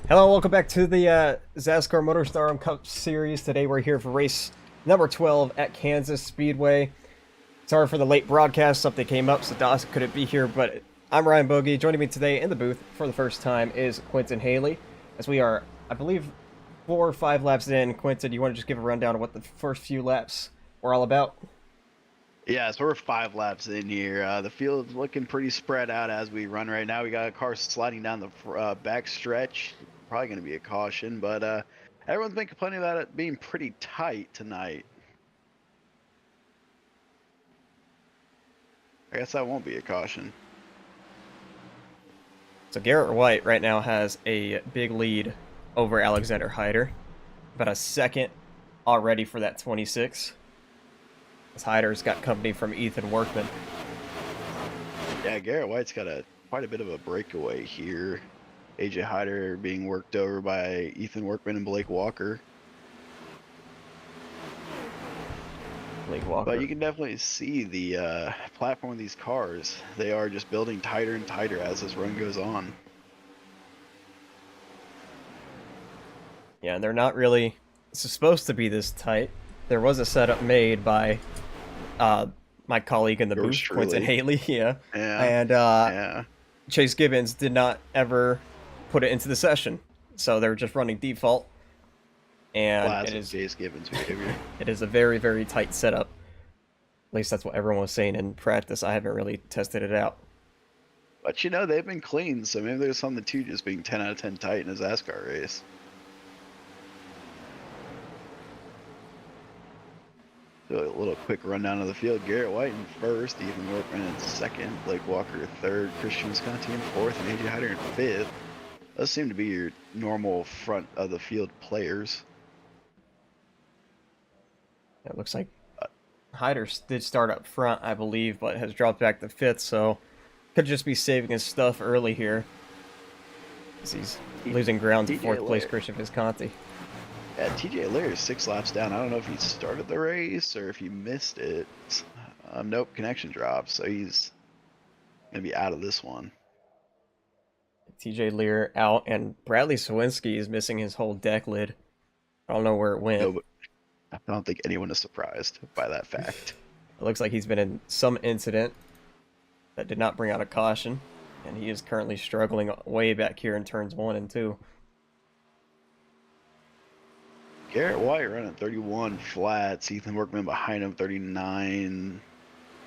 Hello, welcome back to the XASCAR Motorstardom Cup Series. Today we're here for race number 12 at Kansas Speedway. Sorry for the late broadcast, something came up, so Dawson couldn't be here, but I'm Ryan Bogey. Joining me today in the booth for the first time is Quentin Haley. As we are, I believe, 4 or 5 laps in. Quentin, you want to just give a rundown of what the first few laps were all about? Yeah, so we're 5 laps in here. The field's looking pretty spread out as we run right now. We got a car sliding down the back stretch. Probably going to be a caution, but everyone's been complaining about it being pretty tight tonight. I guess that won't be a caution. So Garrett White right now has a big lead over Alexander Hyder. About a second already for that 26. As Hyder's got company from Ethan Workman. Yeah, Garrett White's got quite a bit of a breakaway here. AJ Hyder being worked over by Ethan Workman and Blake Walker. But you can definitely see the platform of these cars. They are just building tighter and tighter as this run goes on. Yeah, and they're not really supposed to be this tight. There was a setup made by my colleague in the booth, Quentin Haley, yeah. And Chase Gibbons did not ever put it into the session. So they're just running default. And it is Chase Gibbons behavior. It is a very, very tight setup. At least that's what everyone was saying in practice. I haven't really tested it out. But you know, they've been clean, so maybe there's something to just being 10 out of 10 tight in a XASCAR race. So a little quick rundown of the field. Garrett White in first, Ethan Workman in second, Blake Walker third, Christian Visconti in fourth, and AJ Hyder in fifth. Those seem to be your normal front of the field players. It looks like Hyder did start up front, I believe, but has dropped back to fifth, so could just be saving his stuff early here. He's losing ground to fourth place Christian Visconti. Yeah, TJ Lear is 6 laps down. I don't know if he started the race or if he missed it. Nope, connection dropped, so he's going to be out of this one. TJ Lear out, and Bradley Sawinski is missing his whole deck lid. I don't know where it went. No, but I don't think anyone is surprised by that fact. It looks like he's been in some incident that did not bring out a caution, and he is currently struggling way back here in turns 1 and 2. Garrett White running 31 flats, Ethan Workman behind him 39,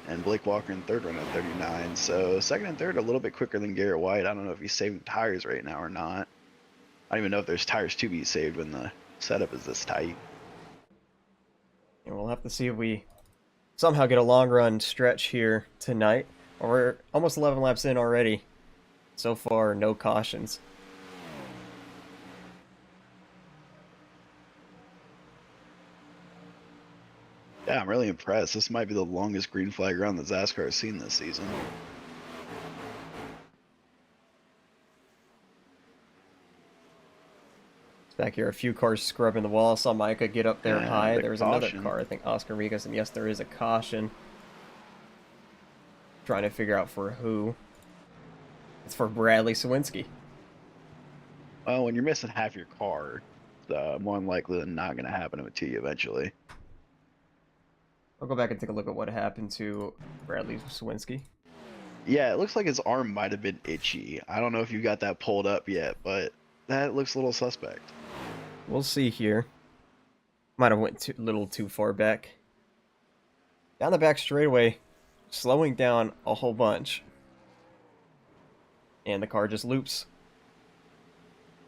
and Blake Walker in third running 39. So second and third a little bit quicker than Garrett White. I don't know if he's saving tires right now or not. I don't even know if there's tires to be saved when the setup is this tight. And we'll have to see if we somehow get a long run stretch here tonight. We're almost 11 laps in already. So far, no cautions. Yeah, I'm really impressed. This might be the longest green flag run that XASCAR has seen this season. Back here, a few cars scrubbing the wall. Saw Micah get up there high. There's another car, I think Oscar Rigas, and yes, there is a caution. Trying to figure out for who. It's for Bradley Sawinski. Well, when you're missing half your car, it's more than likely than not going to happen to you eventually. I'll go back and take a look at what happened to Bradley Sawinski. Yeah, it looks like his arm might have been itchy. I don't know if you got that pulled up yet, but that looks a little suspect. We'll see here. Might have went a little too far back. Down the back straightaway, slowing down a whole bunch. And the car just loops.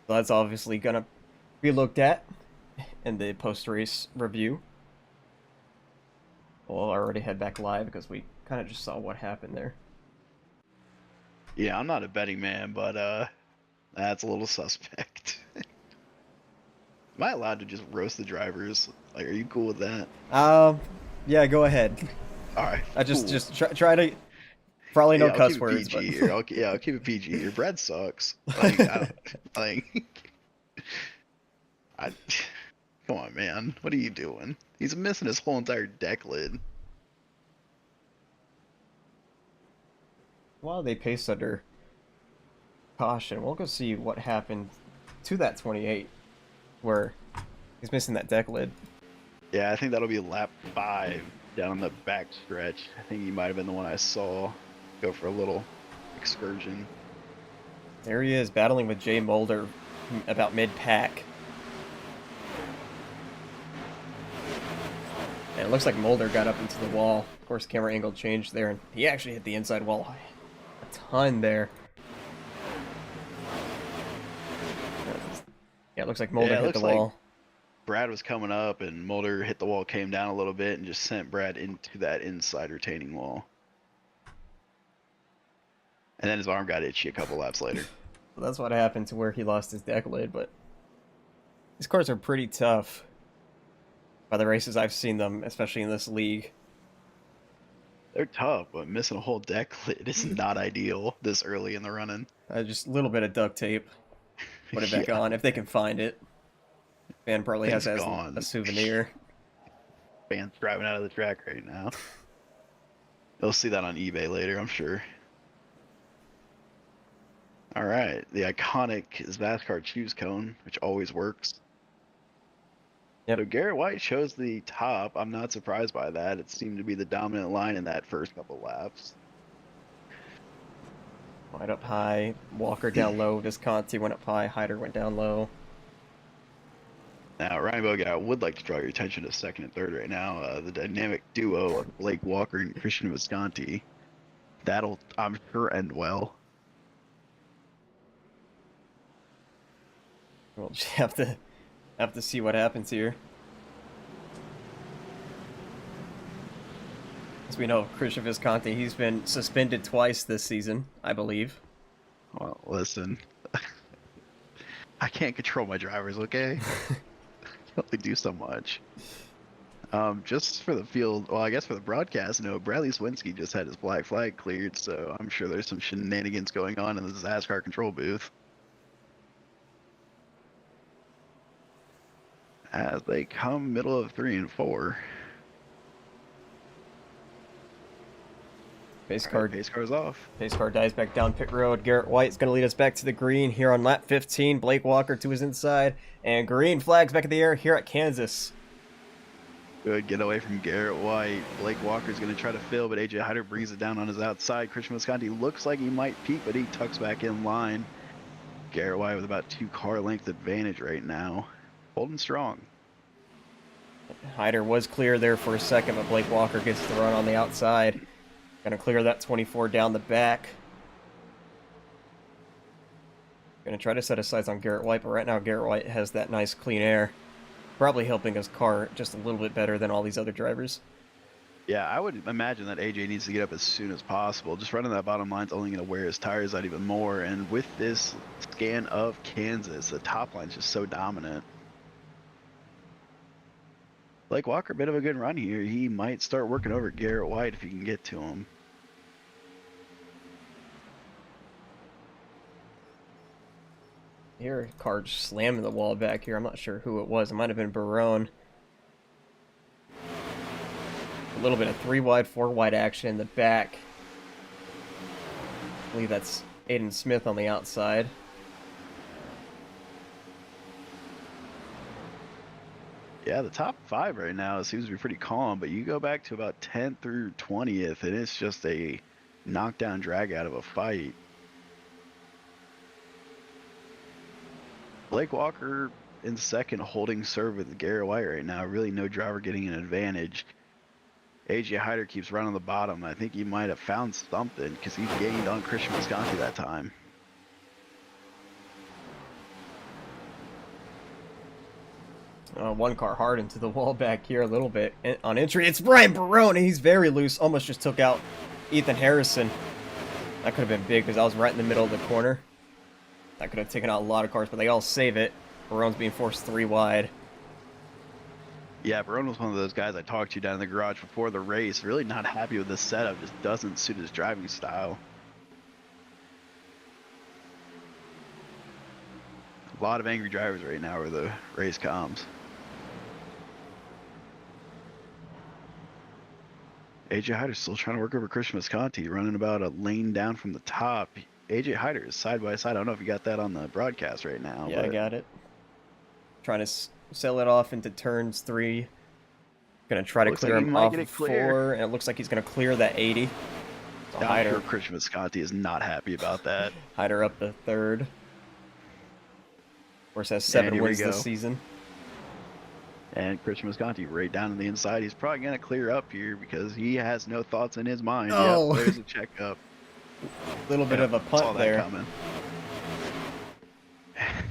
So that's obviously going to be looked at in the post-race review. We'll already head back live because we kind of just saw what happened there. Yeah, I'm not a betting man, but that's a little suspect. Am I allowed to just roast the drivers? Like, are you cool with that? Yeah, go ahead. All right. I just try to probably no cuss words. But... I'll keep it PG here. Brad sucks. Like, come on, man. What are you doing? He's missing his whole entire deck lid. While they paced under caution, we'll go see what happened to that 28, where he's missing that deck lid. Yeah, I think that'll be lap 5 down the back stretch. I think he might have been the one I saw go for a little excursion. There he is, battling with Jay Mulder about mid-pack. And it looks like Mulder got up into the wall. Of course, camera angle changed there, and he actually hit the inside wall a ton there. Yeah, it looks like Mulder hit the wall. Brad was coming up, and Mulder hit the wall, came down a little bit, and just sent Brad into that inside retaining wall. And then his arm got itchy a couple laps later. So that's what happened to where he lost his deck lid, but these cars are pretty tough. By the races I've seen them, especially in this league. They're tough, but missing a whole deck lid is not ideal this early in the running. Just a little bit of duct tape. Put it back on, if they can find it. Van probably has it as a souvenir. Van's driving out of the track right now. They'll see that on eBay later, I'm sure. All right, the iconic XASCAR choose cone, which always works. Yep. So Garrett White chose the top. I'm not surprised by that. It seemed to be the dominant line in that first couple laps. White up high, Walker down low, Visconti went up high, Hyder went down low. Now, Ryan Bogut, I would like to draw your attention to second and third right now. The dynamic duo of Blake Walker and Christian Visconti. That'll, I'm sure, end well. We'll just have to see what happens here. As we know, Christian Visconti, he's been suspended twice this season, I believe. Well, listen. I can't control my drivers, okay? I only do so much. Just for the field, well, I guess for the broadcast, no, Bradley Swinski just had his black flag cleared, so I'm sure there's some shenanigans going on in the XASCAR control booth. As they come middle of 3 and 4. Pace car is off. Pace car dives back down pit road. Garrett White's going to lead us back to the green here on lap 15. Blake Walker to his inside. And green flags back in the air here at Kansas. Good getaway from Garrett White. Blake Walker's going to try to fill, but AJ Hyder brings it down on his outside. Christian Visconti looks like he might peak, but he tucks back in line. Garrett White with about 2 car length advantage right now. Holding strong. Hyder was clear there for a second, but Blake Walker gets the run on the outside. Gonna clear that 24 down the back. Gonna try to set his sights on Garrett White, but right now Garrett White has that nice clean air. Probably helping his car just a little bit better than all these other drivers. Yeah, I would imagine that AJ needs to get up as soon as possible. Just running that bottom line's only going to wear his tires out even more. And with this scan of Kansas, the top line's just so dominant. Blake Walker, bit of a good run here. He might start working over Garrett White if he can get to him. Here, car just slamming the wall back here. I'm not sure who it was. It might have been Barone. A little bit of 3 wide, 4 wide action in the back. I believe that's Aiden Smith on the outside. Yeah, the top 5 right now seems to be pretty calm, but you go back to about 10th through 20th, and it's just a knockdown drag out of a fight. Blake Walker in second, holding serve with Garrett White right now. Really no driver getting an advantage. AJ Hyder keeps running the bottom. I think he might have found something because he gained on Christian Visconti that time. One car hard into the wall back here a little bit. On entry, it's Brian Barone. He's very loose. Almost just took out Ethan Harrison. That could have been big because I was right in the middle of the corner. That could have taken out a lot of cars, but they all save it. Barone's being forced 3 wide. Yeah, Barone was one of those guys I talked to down in the garage before the race. Really not happy with this setup. Just doesn't suit his driving style. A lot of angry drivers right now where the race comes. AJ Hyder's still trying to work over Christian Visconti, running about a lane down from the top. AJ Hyder is side by side. I don't know if you got that on the broadcast right now. Yeah, but I got it. Trying to sell it off into turns 3. Gonna try to looks clear like he him might off get of it clear. 4, and it looks like he's gonna clear that 80. So I'm sure Christian Visconti is not happy about that. Hyder up the 3rd. Of course, has And 7 here we wins this go. season. And Christian Visconti right down on the inside. He's probably going to clear up here because he has no thoughts in his mind. Oh. Yep, there's a checkup. Little bit of a punt saw that there. coming.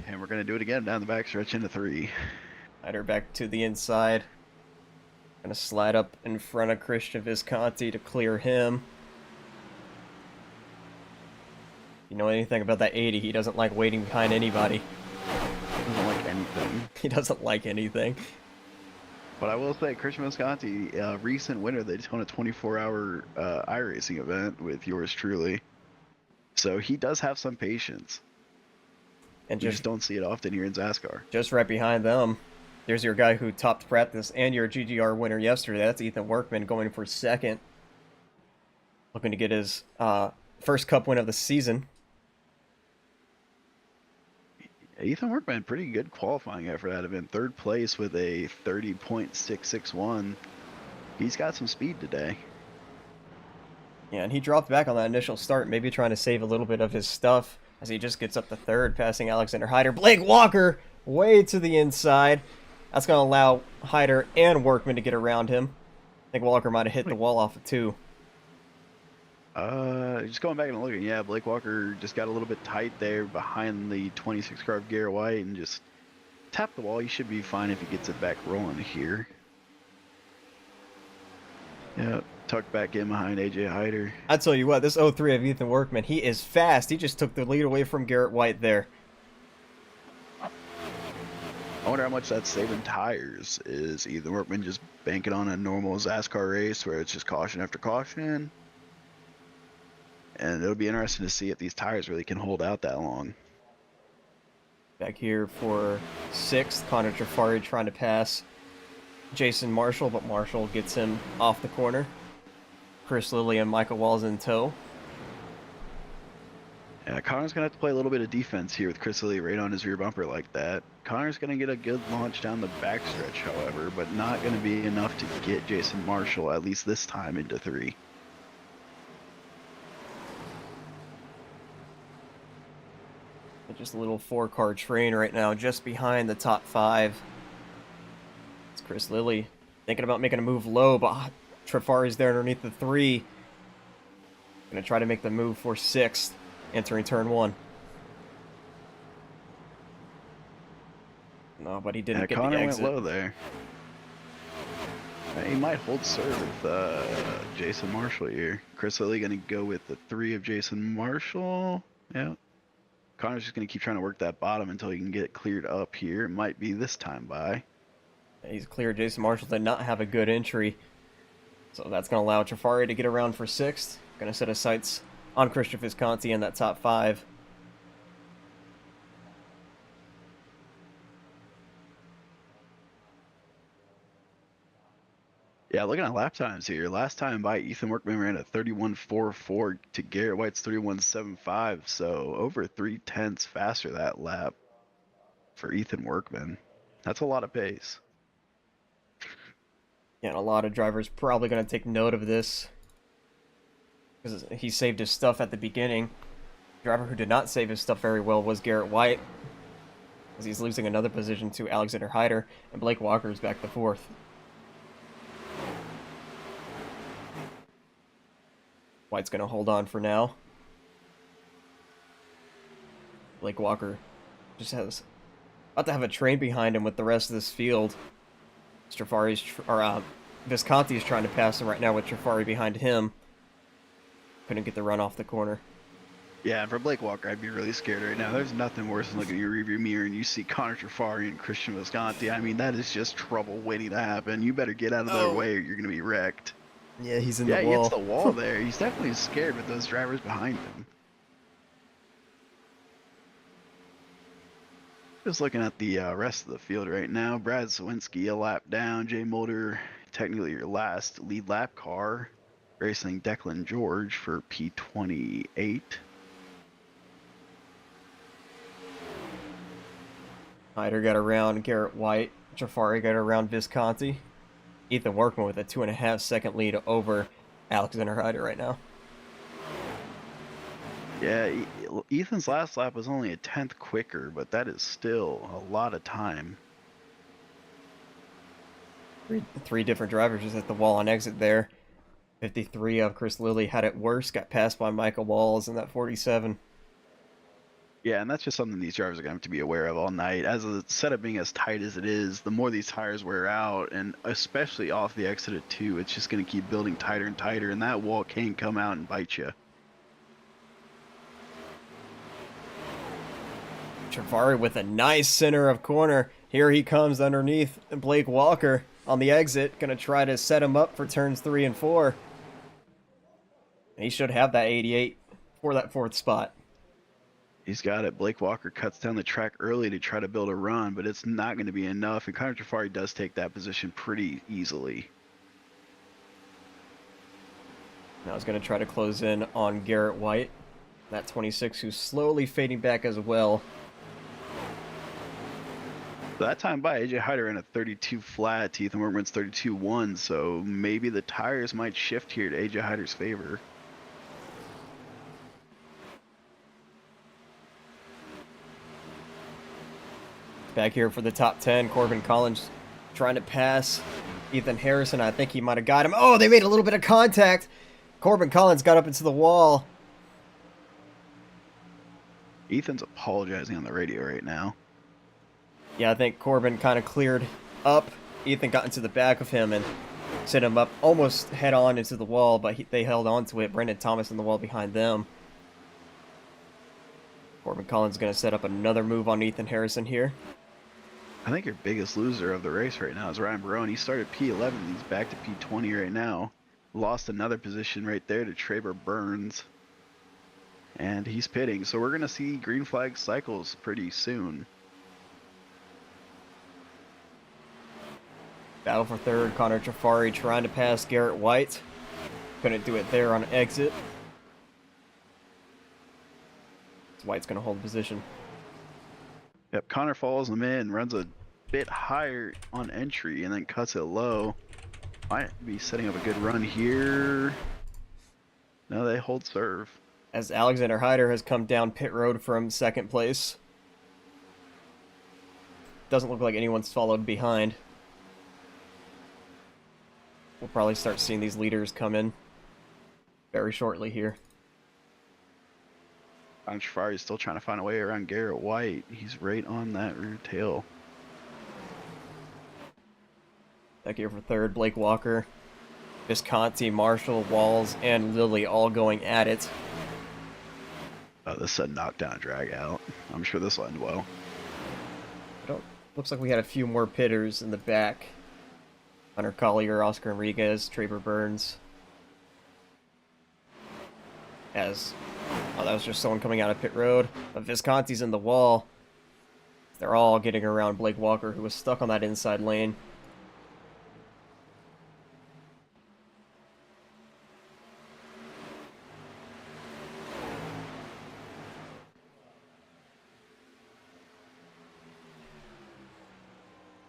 And we're going to do it again down the backstretch into 3. Hyder back to the inside. Gonna slide up in front of Christian Visconti to clear him. You know anything about that 80, he doesn't like waiting behind anybody. He doesn't like anything. He doesn't like anything. But I will say, Christian Visconti, recent winner, they just won a 24-hour iRacing event with yours truly. So he does have some patience. And You just don't see it often here in XASCAR. just right behind them, there's your guy who topped practice and your GGR winner yesterday. That's Ethan Workman going for 2nd. Looking to get his first Cup win of the season. Ethan Workman, pretty good qualifying effort out of him. 3rd place with a 30.661. He's got some speed today. Yeah, and he dropped back on that initial start, maybe trying to save a little bit of his stuff as he just gets up to 3rd, passing Alexander Hyder. Blake Walker way to the inside. That's going to allow Hyder and Workman to get around him. I think Walker might have hit the wall off of 2. Just going back and looking, yeah, Blake Walker just got a little bit tight there behind the 26 car of Garrett White and just tapped the wall. He should be fine if he gets it back rolling here. Yeah, tucked back in behind AJ Hyder. I tell you what, this 03 of Ethan Workman, he is fast. He just took the lead away from Garrett White there. I wonder how much that's saving tires. Is Ethan Workman just banking on a normal XASCAR race where it's just caution after caution? And it'll be interesting to see if these tires really can hold out that long. Back here for 6th, Connor Trafari trying to pass Jason Marshall, but Marshall gets him off the corner. Chris Lilly and Michael Walls in tow. Yeah, Connor's going to have to play a little bit of defense here with Chris Lilly right on his rear bumper like that. Connor's going to get a good launch down the backstretch, however, but not going to be enough to get Jason Marshall, at least this time, into 3. Just a little 4-car train right now, just behind the top 5. It's Chris Lilly thinking about making a move low, but Trafari's there underneath the 3. Gonna try to make the move for 6th, entering turn 1. No, but he didn't get Connor the went exit. low there. He might hold serve with Jason Marshall here. Chris Lilly going to go with the 3 of Jason Marshall. Yeah. Connor's just going to keep trying to work that bottom until he can get it cleared up here. It might be this time by. He's clear. Jason Marshall did not have a good entry. So that's going to allow Trafari to get around for 6th. Going to set his sights on Christian Visconti in that top 5. Yeah, looking at lap times here. Last time by, Ethan Workman ran at 31.44 to Garrett White's 31.75. So over 3/10 faster that lap for Ethan Workman. That's a lot of pace. Yeah, and a lot of drivers probably going to take note of this because he saved his stuff at the beginning. The driver who did not save his stuff very well was Garrett White, as he's losing another position to Alexander Hyder, and Blake Walker is back to 4th. White's going to hold on for now. Blake Walker just has about to have a train behind him with the rest of this field. Visconti is trying to pass him right now with Trafari behind him. Couldn't get the run off the corner. Yeah, and for Blake Walker, I'd be really scared right now. There's nothing worse than looking at your rearview mirror and you see Connor Trafari and Christian Visconti. I mean, that is just trouble waiting to happen. You better get out of their way or you're going to be wrecked. Yeah, he's in the Yeah, wall. he hits the wall there. He's definitely scared with those drivers behind him. Just looking at the rest of the field right now. Brad Sawinski a lap down. Jay Mulder, technically your last lead lap car, racing Declan George for P28. Hyder got around Garrett White. Jafari got around Visconti. Ethan Workman with a 2.5-second lead over Alexander Hyder right now. Yeah, Ethan's last lap was only a tenth quicker, but that is still a lot of time. Three different drivers just at the wall on exit there. 53 of Chris Lilly had it worse, got passed by Michael Walls in that 47. Yeah, and that's just something these drivers are going to have to be aware of all night. As the setup being as tight as it is, the more these tires wear out, and especially off the exit at 2, it's just going to keep building tighter and tighter, and that wall can come out and bite you. Jafari with a nice center of corner. Here he comes underneath Blake Walker on the exit. Going to try to set him up for turns 3 and 4. He should have that 88 for that 4th spot. He's got it. Blake Walker cuts down the track early to try to build a run, but it's not going to be enough, and Connor Jafari does take that position pretty easily. Now he's going to try to close in on Garrett White, that 26, who's slowly fading back as well. So that time by, AJ Hyder ran a 32 flat, Ethan Workman's 32.1, so maybe the tires might shift here to AJ Hyder's favor. Back here for the top 10, Corbin Collins trying to pass Ethan Harrison. I think he might have got him. Oh, they made a little bit of contact. Corbin Collins got up into the wall. Ethan's apologizing on the radio right now. Yeah, I think Corbin kind of cleared up. Ethan got into the back of him and set him up almost head on into the wall, but they held on to it. Brendan Thomas in the wall behind them. Corbin Collins going to set up another move on Ethan Harrison here. I think your biggest loser of the race right now is Ryan Barone. He started P11, he's back to P20 right now. Lost another position right there to Traber Burns. And he's pitting, so we're going to see green flag cycles pretty soon. Battle for third, Connor Jafari trying to pass Garrett White. Couldn't do it there on exit. White's going to hold position. Yep, Connor follows him in, runs a bit higher on entry, and then cuts it low. Might be setting up a good run here. No, they hold serve. As Alexander Hyder has come down pit road from second place. Doesn't look like anyone's followed behind. We'll probably start seeing these leaders come in very shortly here. Jafari is still trying to find a way around Garrett White. He's right on that rear tail. Back here for third, Blake Walker, Visconti, Marshall, Walls, and Lilly all going at it. Oh, this is a knockdown drag out. I'm sure this will end well. Looks like we had a few more pitters in the back. Hunter Collier, Oscar Enriquez, Traber Burns. Oh, that was just someone coming out of pit road. But Visconti's in the wall. They're all getting around Blake Walker, who was stuck on that inside lane.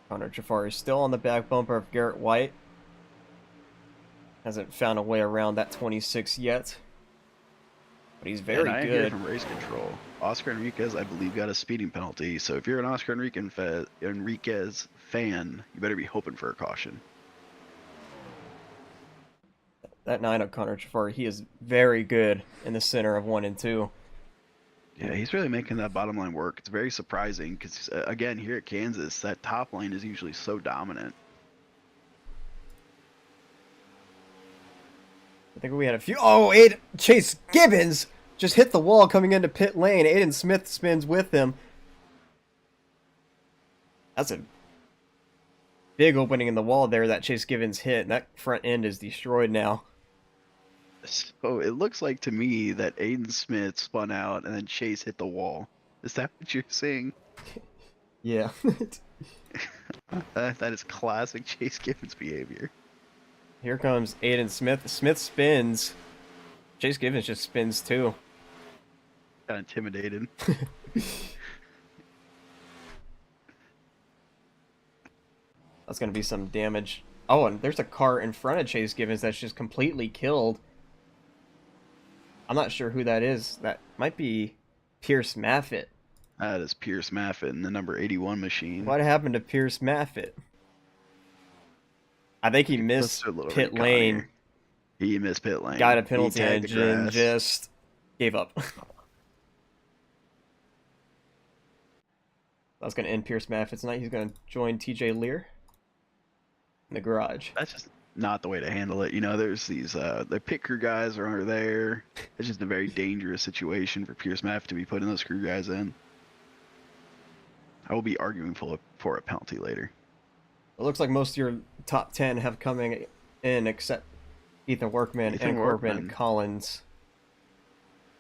Connor Jafari is still on the back bumper of Garrett White. Hasn't found a way around that 26 yet. But he's very and I good. Hear from race control, Oscar Enriquez, I believe, got a speeding penalty. So if you're an Oscar Enriquez fan, you better be hoping for a caution. That 9 of Connor Jafari, he is very good in the center of 1 and 2. Yeah, he's really making that bottom line work. It's very surprising because, again, here at Kansas, that top lane is usually so dominant. I think we had a few. Oh, Chase Gibbons just hit the wall coming into pit lane. Aiden Smith spins with him. That's a big opening in the wall there that Chase Gibbons hit. And that front end is destroyed now. So it looks like to me that Aiden Smith spun out and then Chase hit the wall. Is that what you're saying? Yeah. That is classic Chase Gibbons behavior. Here comes Aiden Smith. Smith spins. Chase Gibbons just spins too. Got intimidated. That's going to be some damage. Oh, and there's a car in front of Chase Givens that's just completely killed. I'm not sure who that is. That might be Pierce Maffitt. That is Pierce Maffitt in the number 81 machine. What happened to Pierce Maffitt? I think he missed pit lane. He missed pit lane. Got a penalty and just gave up. That's going to end Pierce Maffitt's night. He's going to join TJ Lear in the garage. That's just not the way to handle it. You know, there's these the pit crew guys are under there. It's just a very dangerous situation for Pierce Maffitt to be putting those crew guys in. I will be arguing for a penalty later. It looks like most of your top 10 have coming in except Ethan Workman and Corbin Collins.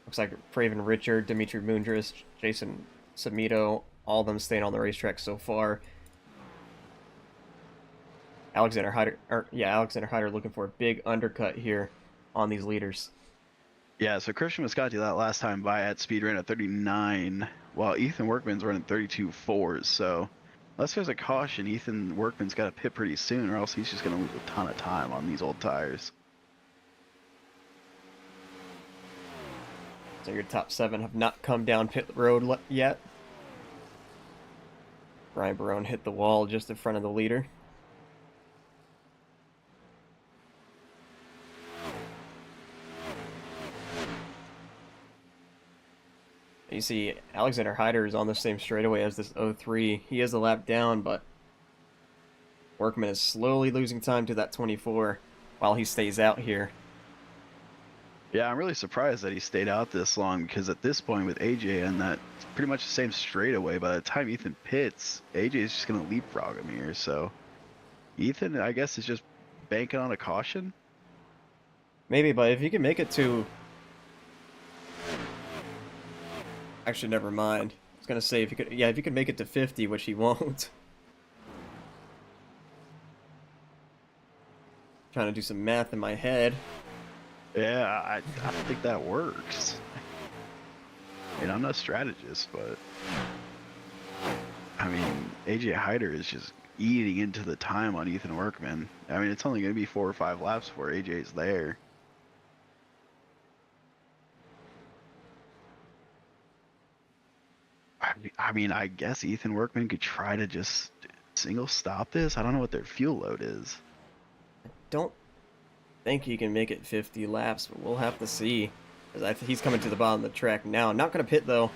Looks like Praven Richard, Dimitri Mundris, Jason Samito, all of them staying on the racetrack so far. Alexander Hyder looking for a big undercut here on these leaders. Yeah, so Christian Moscati that last time by at speed ran at 39, while Ethan Workman's running 32.4s. So unless there's a caution, Ethan Workman's got to pit pretty soon, or else he's just going to lose a ton of time on these old tires. So your top 7 have not come down pit road yet. Brian Barone hit the wall just in front of the leader. You see Alexander Hyder is on the same straightaway as this 03. He is a lap down, but Workman is slowly losing time to that 24 while he stays out here. Yeah, I'm really surprised that he stayed out this long, because at this point with AJ and that pretty much the same straightaway, by the time Ethan pits, AJ is just going to leapfrog him here. So Ethan, I guess, is just banking on a caution. Maybe, but if he can make it to... Actually, never mind. I was going to say, if he could make it to 50, which he won't. Trying to do some math in my head. Yeah, I don't think that works. I mean, I'm not a strategist, but I mean, AJ Hyder is just eating into the time on Ethan Workman. I mean, it's only going to be 4 or 5 laps before AJ's there. I mean, I guess Ethan Workman could try to just single stop this. I don't know what their fuel load is. Don't think he can make it 50 laps, but we'll have to see. He's coming to the bottom of the track now. Not going to pit, though.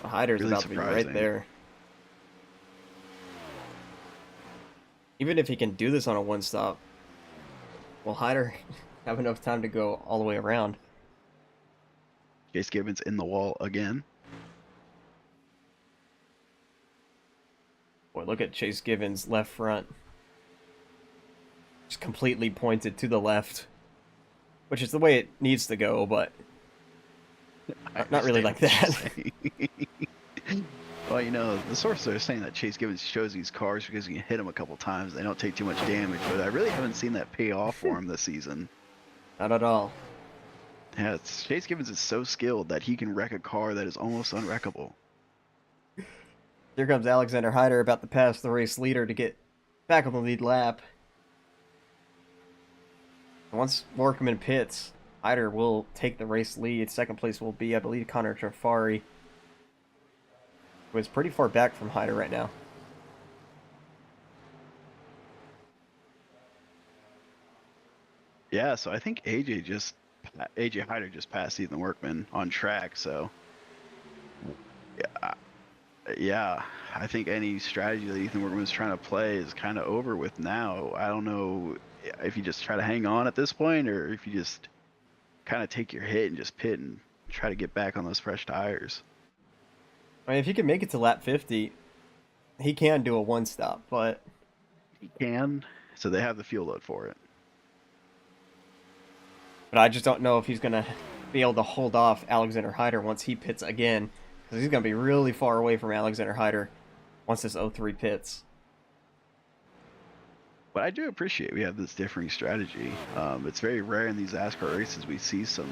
Hyder's really about to be right there. Even if he can do this on a one-stop, will Hyder have enough time to go all the way around? Chase Givens in the wall again. Boy, look at Chase Givens' left front. Just completely pointed to the left. Which is the way it needs to go, but not really like that. Well, you know, the sources are saying that Chase Givens shows these cars because you can hit them a couple times. They don't take too much damage, but I really haven't seen that pay off for him this season. Not at all. Yeah, Chase Givens is so skilled that he can wreck a car that is almost unwreckable. Here comes Alexander Hyder about to pass the race leader to get back on the lead lap. Once Workman pits, Hyder will take the race lead. Second place will be, I believe, Connor Trafari, who is pretty far back from Hyder right now. Yeah, so I think AJ Hyder just passed Ethan Workman on track, so yeah, I think any strategy that Ethan Workman was trying to play is kind of over with now. I don't know if you just try to hang on at this point, or if you just kind of take your hit and just pit and try to get back on those fresh tires. I mean, if he can make it to lap 50, he can do a one-stop, but... He can, so they have the fuel load for it. But I just don't know if he's going to be able to hold off Alexander Hyder once he pits again, because he's going to be really far away from Alexander Hyder once this 03 pits. But I do appreciate we have this differing strategy. It's very rare in these XASCAR races we see some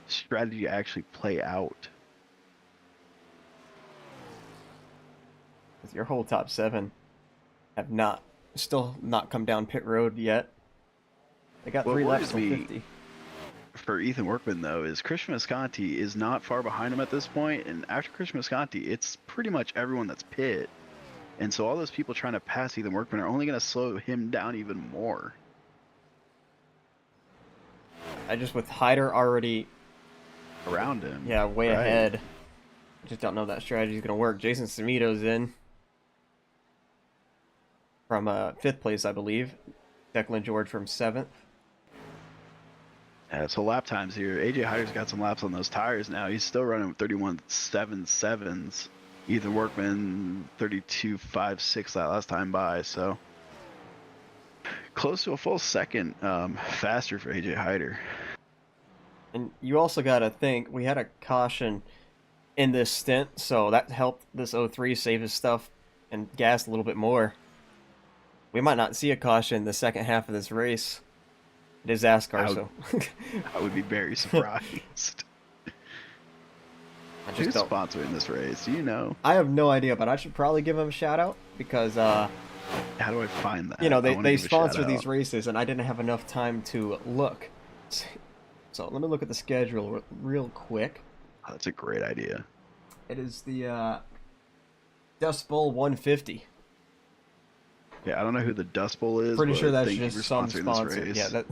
strategy actually play out. With your whole top 7 have still not come down pit road yet. They got What 3 laps worries till me 50. for Ethan Workman though is Christian Visconti is not far behind him at this point, and after Christian Visconti, it's pretty much everyone that's pit, and so all those people trying to pass Ethan Workman are only going to slow him down even more. I just with Hyder already Around him. way right. ahead. I just don't know if that strategy is going to work. Jason Samito's in from 5th place, I believe. Declan George from 7th. Yeah, so lap times here. AJ Hyder's got some laps on those tires now. He's still running 31.77s. Ethan Workman 32.56 that last time by, so close to a full second faster for AJ Hyder. And you also got to think, we had a caution in this stint, so that helped this 03 save his stuff and gas a little bit more. We might not see a caution in the second half of this race. It is ASCAR, so I would be very surprised. Who's sponsoring this race? Do you know? I have no idea, but I should probably give him a shout out because how do I find that? You know, they sponsor these races, and I didn't have enough time to look. So let me look at the schedule real quick. Oh, that's a great idea. It is the Dust Bowl 150. Yeah, I don't know who the Dust Bowl is. Pretty sure that's thank you just for some sponsoring this sponsor. race. Yeah, that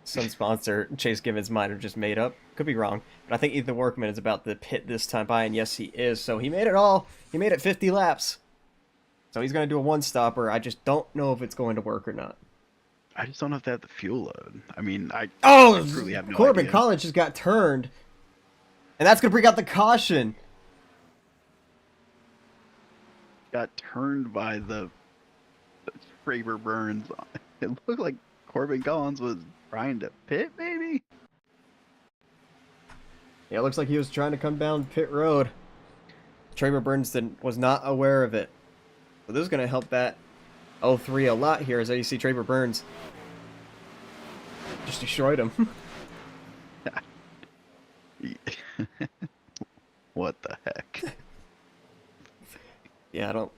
some sponsor Chase Gibbons might have just made up. Could be wrong, but I think Ethan Workman is about to pit this time by, and yes, he is. So he made it all. He made it 50 laps. So he's going to do a one-stopper. I just don't know if it's going to work or not. I just don't know if they have the fuel load. I mean, I truly have no Corbin idea. Collins just got turned, and that's going to bring out the caution. Got turned by the Traber Burns. It looked like Corbin Collins was trying to pit, maybe? Yeah, it looks like he was trying to come down pit road. Traber Burns was not aware of it. So this is going to help that 03 a lot here, as you see Traber Burns just destroyed him. What the heck? Yeah, I don't...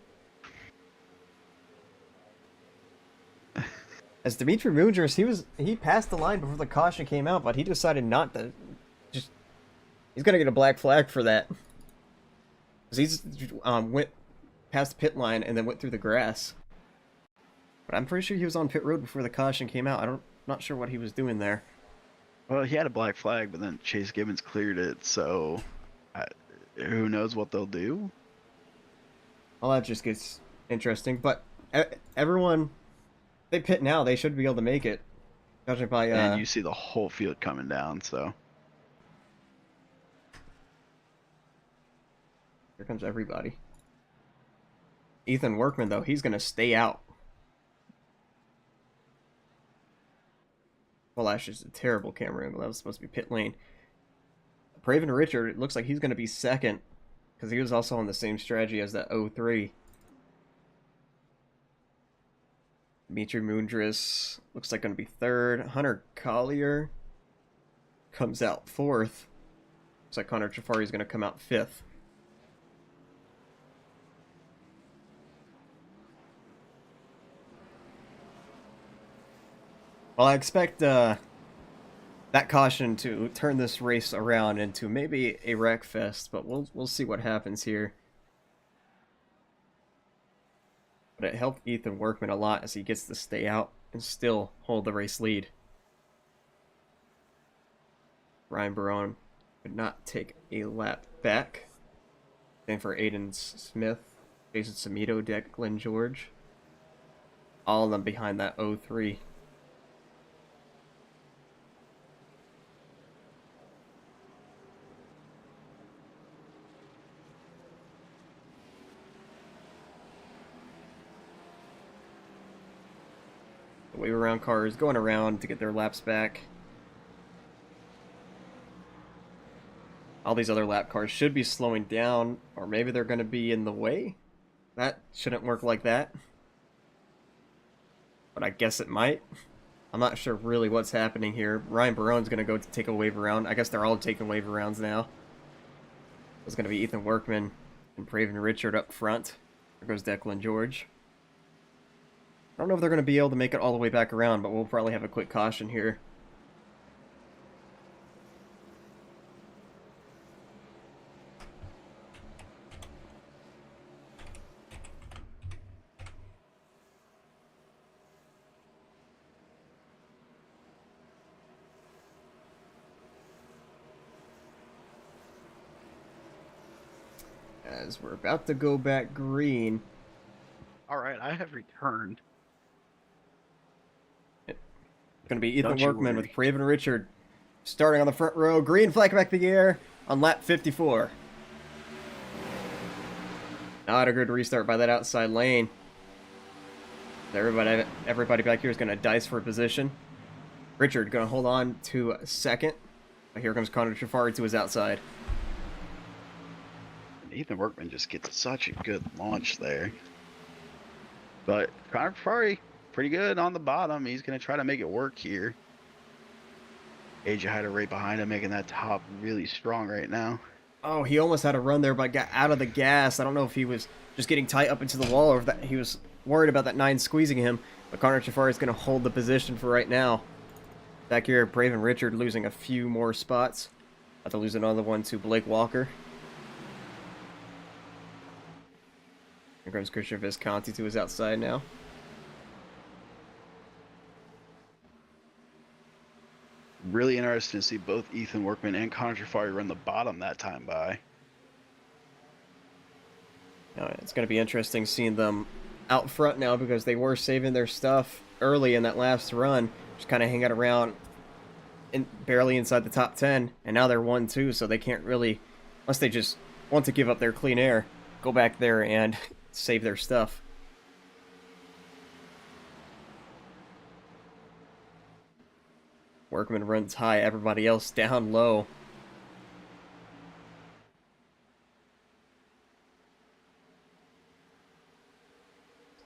As Dimitri Mundris, he passed the line before the caution came out, but he decided not to. He's gonna get a black flag for that. Cause he's went past the pit line and then went through the grass. But I'm pretty sure he was on pit road before the caution came out. Not sure what he was doing there. Well, he had a black flag, but then Chase Gibbons cleared it, so who knows what they'll do? Well, that just gets interesting. But everyone, they pit now. They should be able to make it. Judging by and you see the whole field coming down, so. Here comes everybody. Ethan Workman, though, he's going to stay out. Well, that's just a terrible camera angle. That was supposed to be pit lane. Praven Richard, it looks like he's going to be second, because he was also on the same strategy as that 03. Dimitri Mundris looks like going to be third. Hunter Collier comes out fourth. Looks like Connor Jafari is going to come out fifth. Well, I expect that caution to turn this race around into maybe a wreck fest, but we'll see what happens here. But it helped Ethan Workman a lot as he gets to stay out and still hold the race lead. Ryan Barone could not take a lap back. Same for Aiden Smith, Jason Samito, Declan George. All of them behind that 03. Wave around cars going around to get their laps back. All these other lap cars should be slowing down, or maybe they're going to be in the way. That shouldn't work like that. But I guess it might. I'm not sure really what's happening here. Ryan Barone's going to go to take a wave around. I guess they're all taking wave arounds now. It's going to be Ethan Workman and Praven Richard up front. There goes Declan George. I don't know if they're going to be able to make it all the way back around, but we'll probably have a quick caution here. As we're about to go back green. All right, I have returned. It's going to be Ethan Don't you Workman with worry. Braven Richard starting on the front row. Green flag back in the air on lap 54. Not a good restart by that outside lane. Everybody back here is going to dice for position. Richard going to hold on to second. Here comes Connor Trafari to his outside. Ethan Workman just gets such a good launch there. But Connor Ferrari, pretty good on the bottom. He's going to try to make it work here. AJ Hyder right behind him, making that top really strong right now. Oh, he almost had a run there, but got out of the gas. I don't know if he was just getting tight up into the wall or if that he was worried about that 9 squeezing him. But Connor Trafari is going to hold the position for right now. Back here, Braven Richard losing a few more spots. About to lose another one to Blake Walker. Here comes Christian Visconti to his outside now. Really interesting to see both Ethan Workman and Connor Trafari run the bottom that time by. Now, it's going to be interesting seeing them out front now because they were saving their stuff early in that last run. Just kind of hanging around barely inside the top 10. And now they're 1-2, so they can't really, unless they just want to give up their clean air, go back there and save their stuff. Workman runs high, everybody else down low.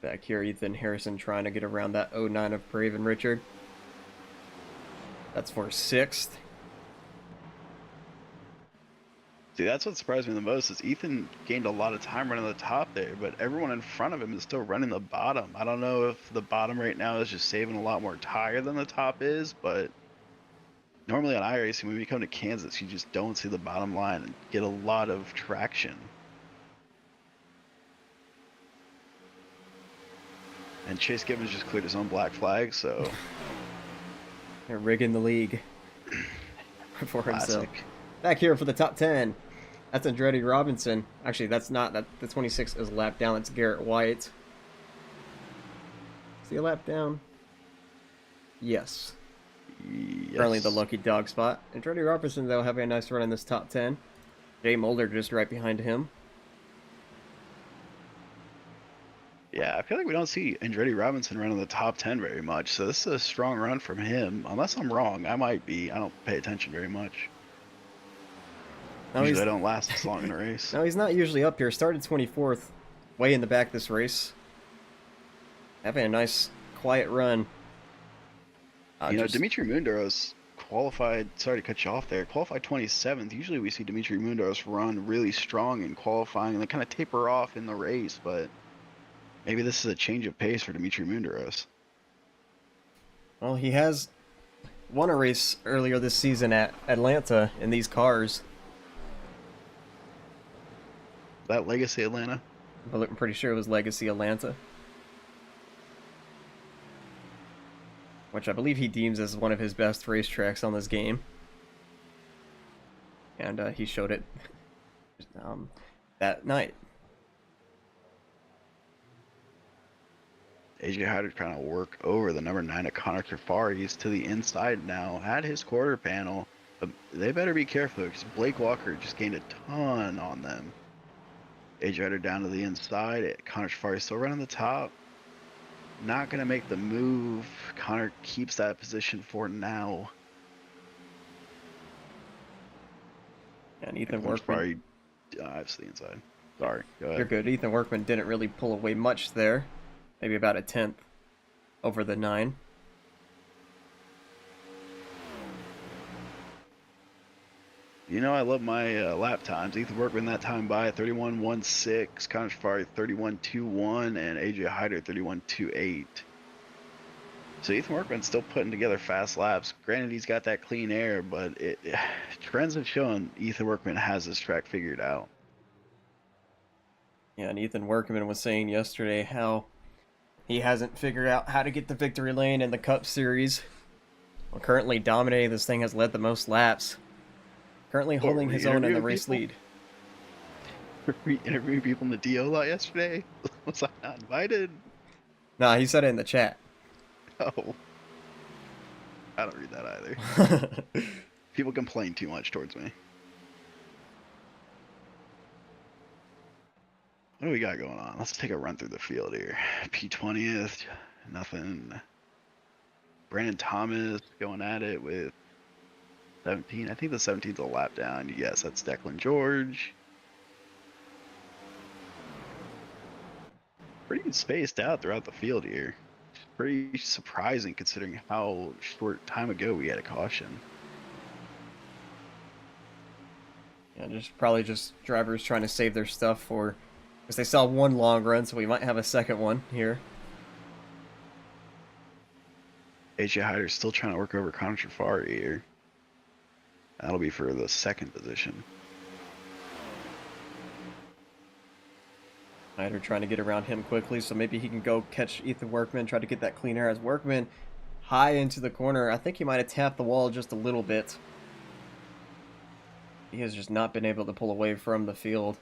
Back here, Ethan Harrison trying to get around that 09 of Braven Richard. That's for 6th. See, that's what surprised me the most is Ethan gained a lot of time running the top there, but everyone in front of him is still running the bottom. I don't know if the bottom right now is just saving a lot more tire than the top is, but normally on iRacing, when we come to Kansas, you just don't see the bottom line and get a lot of traction. And Chase Gibbons just cleared his own black flag, so They're rigging the league for himself. classic. Back here for the top 10. That's Andretti Robinson. Actually, that's not. The 26 is a lap down. That's Garrett White. Is he a lap down? Yes. Yes. Currently the lucky dog spot. Andretti Robinson, though, having a nice run in this top 10. Jay Mulder just right behind him. Yeah, I feel like we don't see Andretti Robinson running the top 10 very much, so this is a strong run from him. Unless I'm wrong, I might be. I don't pay attention very much. No, Usually I don't last this long in a race. No, he's not usually up here. Started 24th, way in the back this race. Having a nice, quiet run. Dimitri Mundaros qualified, sorry to cut you off there, qualified 27th. Usually we see Dimitri Mundaros run really strong in qualifying and then kind of taper off in the race, but maybe this is a change of pace for Dimitri Mundaros. Well, he has won a race earlier this season at Atlanta in these cars. That Legacy Atlanta? I'm pretty sure it was Legacy Atlanta. Which I believe he deems as one of his best racetracks on this game. And he showed it that night. AJ Hyder trying to work over the number 9 of Connor Trafari. He's to the inside now at his quarter panel. But they better be careful because Blake Walker just gained a ton on them. AJ Hyder down to the inside. Connor Trafari still running the top. Not going to make the move. Connor keeps that position for now. And Ethan Workman dives to the inside. Sorry, go ahead. You're good. Ethan Workman didn't really pull away much there. Maybe about a 10th over the 9. I love my lap times. Ethan Workman that time by 31.16, Connor Trafari 31.21, and AJ Hyder 31.28. So Ethan Workman's still putting together fast laps. Granted, he's got that clean air, but trends have shown Ethan Workman has this track figured out. Yeah, and Ethan Workman was saying yesterday how he hasn't figured out how to get the victory lane in the Cup Series. Well, currently dominating this thing, has led the most laps. Currently holding his own in the race lead. Were we interviewing people in the DO lot yesterday? Was I not invited? Nah, he said it in the chat. Oh. I don't read that either. People complain too much towards me. What do we got going on? Let's take a run through the field here. P20th, nothing. Brandon Thomas going at it with 17. I think the 17's a lap down. Yes, that's Declan George. Pretty spaced out throughout the field here. Pretty surprising considering how short time ago we had a caution. Yeah, probably just drivers trying to save their stuff for, because they saw one long run, so we might have a second one here. AJ Hyder's still trying to work over Connor Trafari here. That'll be for the second position. Hyder trying to get around him quickly, so maybe he can go catch Ethan Workman, try to get that clean air as Workman high into the corner. I think he might have tapped the wall just a little bit. He has just not been able to pull away from the field.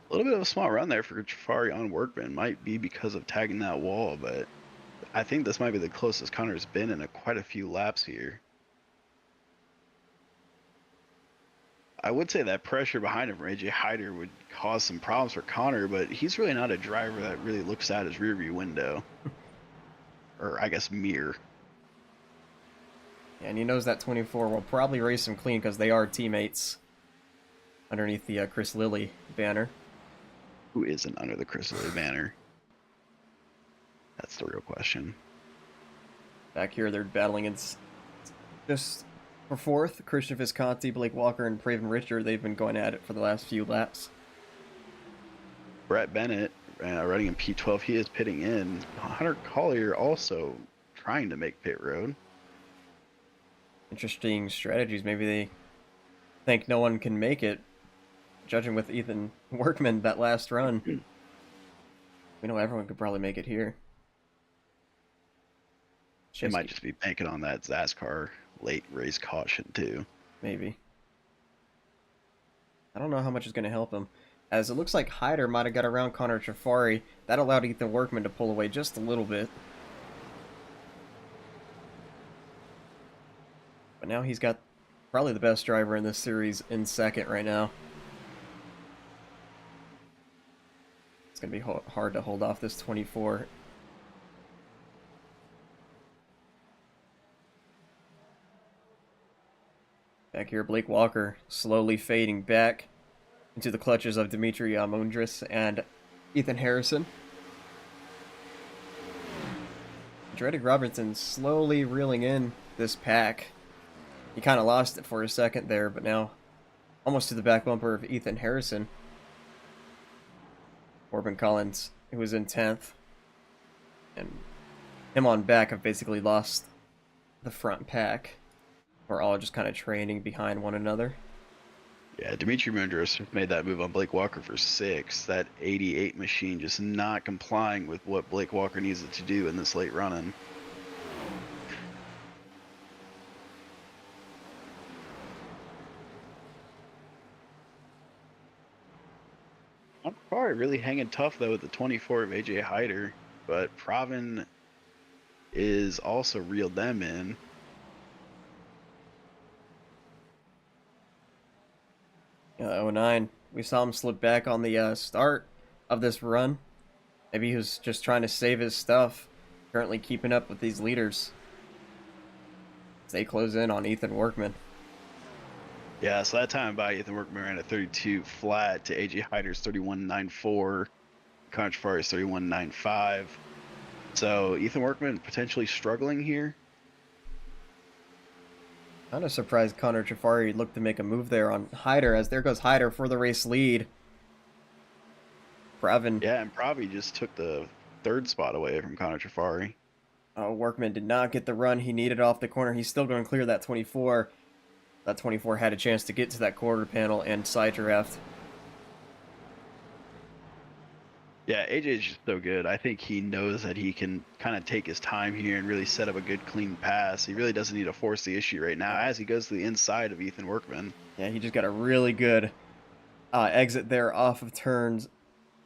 A little bit of a small run there for Trafari on Workman. Might be because of tagging that wall, but I think this might be the closest Connor's been in quite a few laps here. I would say that pressure behind him from AJ Hyder would cause some problems for Connor, but he's really not a driver that really looks out his rearview window. Or, I guess, mirror. Yeah, and he knows that 24 will probably race him clean because they are teammates underneath the Chris Lilly banner. Who isn't under the Chris Lilly banner? That's the real question. Back here, they're battling just for fourth. Christian Visconti, Blake Walker, and Praven Richard. They've been going at it for the last few laps. Brett Bennett running in P12. He is pitting in. Hunter Collier also trying to make pit road. Interesting strategies. Maybe they think no one can make it. Judging with Ethan Workman that last run, we know everyone could probably make it here. It might just be banking on that XASCAR late race caution too. Maybe. I don't know how much is going to help him, as it looks like Hyder might have got around Connor Trafari. That allowed Ethan Workman to pull away just a little bit. But now he's got probably the best driver in this series in second right now. It's going to be hard to hold off this 24. Back here, Blake Walker slowly fading back into the clutches of Dimitri Mundris and Ethan Harrison. Dredick Robertson slowly reeling in this pack. He kind of lost it for a second there, but now almost to the back bumper of Ethan Harrison. Corbin Collins, who was in 10th, and him on back have basically lost the front pack. We're all just kind of training behind one another. Yeah, Dimitri Mundris made that move on Blake Walker for 6. That 88 machine just not complying with what Blake Walker needs it to do in this late run-in. I'm probably really hanging tough though with the 24 of AJ Hyder, but Pravin is also reeled them in. Yeah, 09. We saw him slip back on the start of this run. Maybe he was just trying to save his stuff. Currently keeping up with these leaders as they close in on Ethan Workman. Yeah, so that time by Ethan Workman ran a 32 flat to AJ Hyder's 31.94, Connor Trafari's 31.95. So Ethan Workman potentially struggling here. Kind of surprised Connor Trafari looked to make a move there on Hyder, as there goes Hyder for the race lead. Pravin. Yeah, and probably just took the third spot away from Connor Trafari. Workman did not get the run he needed off the corner. He's still going to clear that 24. That 24 had a chance to get to that quarter panel and side draft. Yeah, AJ's just so good. I think he knows that he can kind of take his time here and really set up a good, clean pass. He really doesn't need to force the issue right now as he goes to the inside of Ethan Workman. Yeah, he just got a really good exit there off of turns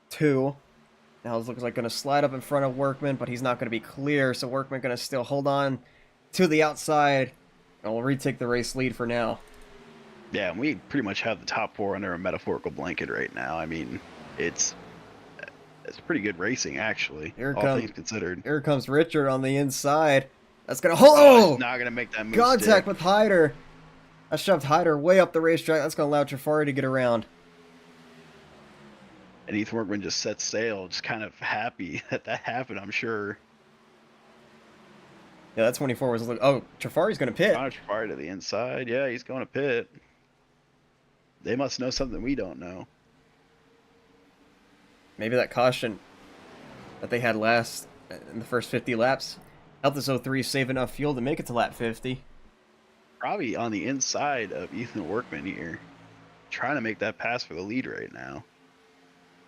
2. Now it looks like going to slide up in front of Workman, but he's not going to be clear, so Workman going to still hold on to the outside, and will retake the race lead for now. Yeah, and we pretty much have the top 4 under a metaphorical blanket right now. I mean, it's pretty good racing, actually, all things considered. Here comes Richard on the inside. That's going to hold. Oh! He's not going to make that move. Contact with Hyder. That shoved Hyder way up the racetrack. That's going to allow Trafari to get around. And Ethan Workman just set sail, just kind of happy that happened, I'm sure. Yeah, that 24 was... Oh, Trafari's going to pit. Connor Trafari to the inside. Yeah, he's going to pit. They must know something we don't know. Maybe that caution that they had last in the first 50 laps helped this 03 save enough fuel to make it to lap 50. Probably on the inside of Ethan Workman here. Trying to make that pass for the lead right now.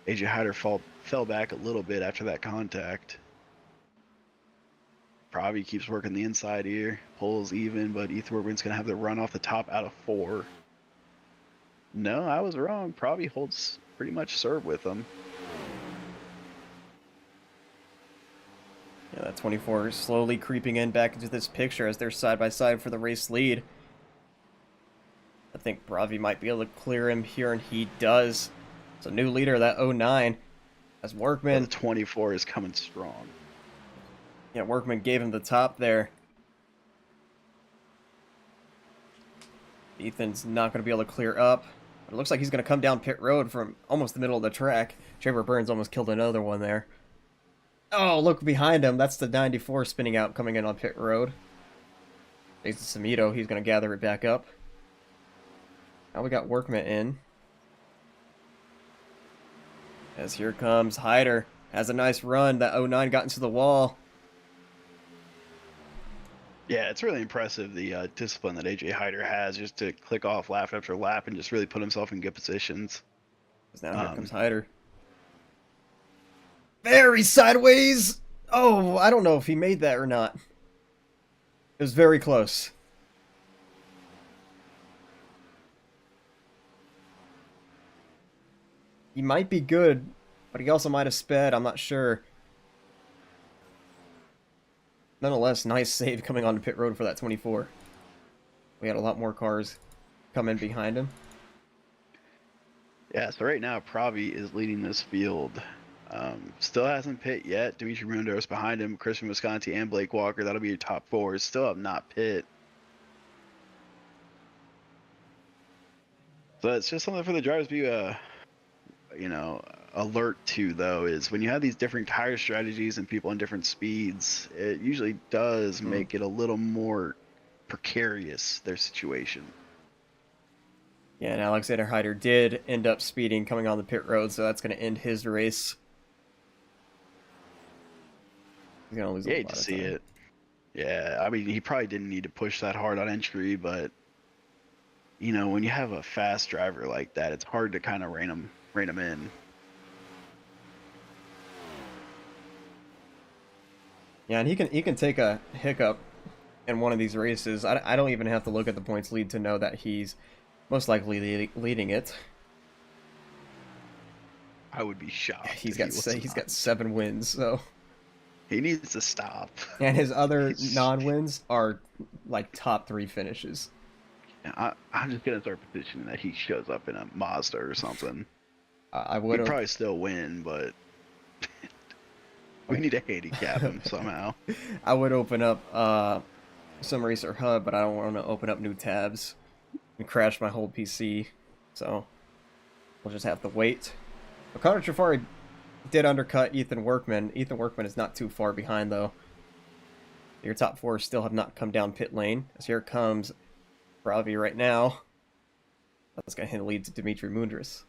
AJ Hyder fell back a little bit after that contact. Probably keeps working the inside here. Pulls even, but Ethan Workman's going to have the run off the top out of 4. No, I was wrong. Probably holds pretty much serve with him. Yeah, that 24 is slowly creeping in back into this picture as they're side by side for the race lead. I think Bravi might be able to clear him here, and he does. It's a new leader, that 09, as Workman. The 24 is coming strong. Yeah, Workman gave him the top there. Ethan's not going to be able to clear up. But it looks like he's going to come down pit road from almost the middle of the track. Trevor Burns almost killed another one there. Oh, look behind him. That's the 94 spinning out coming in on pit road. Jason Samito, he's going to gather it back up. Now we got Workman in. As here comes Hyder. Has a nice run. That 09 got into the wall. Yeah, it's really impressive, the discipline that AJ Hyder has just to click off lap after lap and just really put himself in good positions. Now here comes Hyder. Very sideways! Oh, I don't know if he made that or not. It was very close. He might be good, but he also might have sped. I'm not sure. Nonetheless, nice save coming onto pit road for that 24. We had a lot more cars come in behind him. Yeah, so right now, Pravi is leading this field. Still hasn't pit yet. Dimitri Mundos behind him, Christian Visconti and Blake Walker. That'll be your top 4. Still have not pit. So it's just something for the drivers to be, alert to, though, is when you have these different tire strategies and people in different speeds, it usually does make it a little more precarious, their situation. Yeah, and Alexander Hyder did end up speeding coming on the pit road, so that's going to end his race. He's going to lose a lot of time. Hate to see it. Yeah, I mean, he probably didn't need to push that hard on entry, but, when you have a fast driver like that, it's hard to kind of rein him in. Yeah, and he can take a hiccup in one of these races. I don't even have to look at the points lead to know that he's most likely leading it. I would be shocked. He's got 7 wins, so he needs to stop. And his other non-wins are like top 3 finishes. Yeah, I'm just gonna start petitioning that he shows up in a Mazda or something. I would He'd probably still win, but we need to handicap him somehow. I would open up some Racer Hub, but I don't want to open up new tabs and crash my whole PC, so we'll just have to wait. But Connor Trafari did undercut Ethan Workman. Ethan Workman is not too far behind, though. Your top 4 still have not come down pit lane, as here comes Bravi right now. That's going to hand the lead to Dimitri Mundris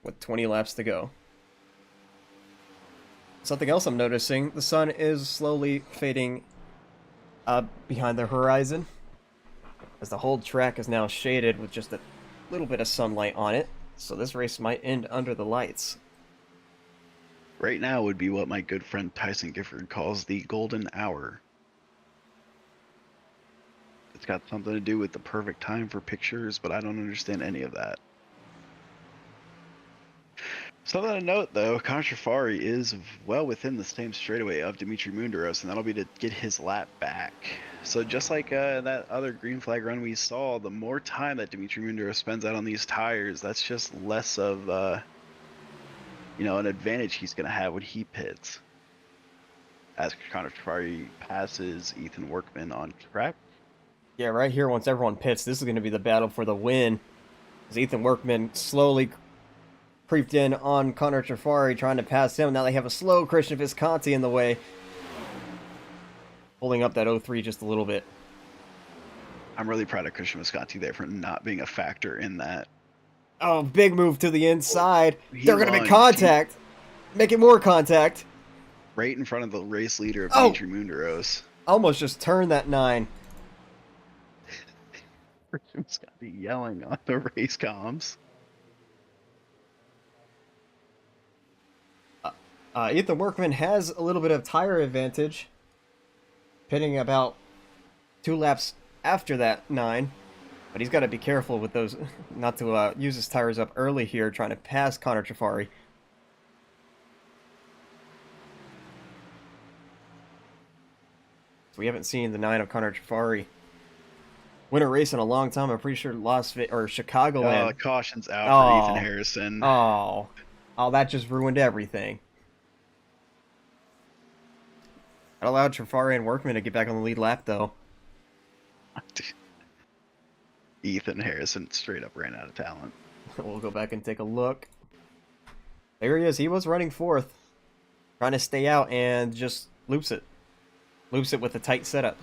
with 20 laps to go. Something else I'm noticing, the sun is slowly fading behind the horizon, as the whole track is now shaded with just a little bit of sunlight on it, so this race might end under the lights. Right now would be what my good friend Tyson Gifford calls the golden hour. It's got something to do with the perfect time for pictures, but I don't understand any of that. Something to note, though, Contrafari is well within the same straightaway of Dimitri Mundaros, and that'll be to get his lap back. So just like that other green flag run we saw, the more time that Dimitri Mundaros spends out on these tires, that's just less of, an advantage he's going to have when he pits. As Contrafari passes Ethan Workman on track. Yeah, right here, once everyone pits, this is going to be the battle for the win. As Ethan Workman slowly creeped in on Connor Trafari, trying to pass him. Now they have a slow Christian Visconti in the way, pulling up that 03 just a little bit. I'm really proud of Christian Visconti there for not being a factor in that. Oh, big move to the inside. He They're going to make contact. Making more contact. Right in front of the race leader of Dimitri Mundaros. Almost just turned that 9. Christian Visconti yelling on the race comms. Ethan Workman has a little bit of tire advantage, pitting about 2 laps after that 9, but he's got to be careful with those, not to use his tires up early here, trying to pass Connor Trafari. So we haven't seen the 9 of Connor Trafari win a race in a long time. I'm pretty sure Chicagoland. Caution's out for Ethan Harrison. Oh, that just ruined everything. That allowed Trafari and Workman to get back on the lead lap, though. Ethan Harrison straight up ran out of talent. We'll go back and take a look. There he is. He was running 4th, trying to stay out, and just loops it. Loops it with a tight setup.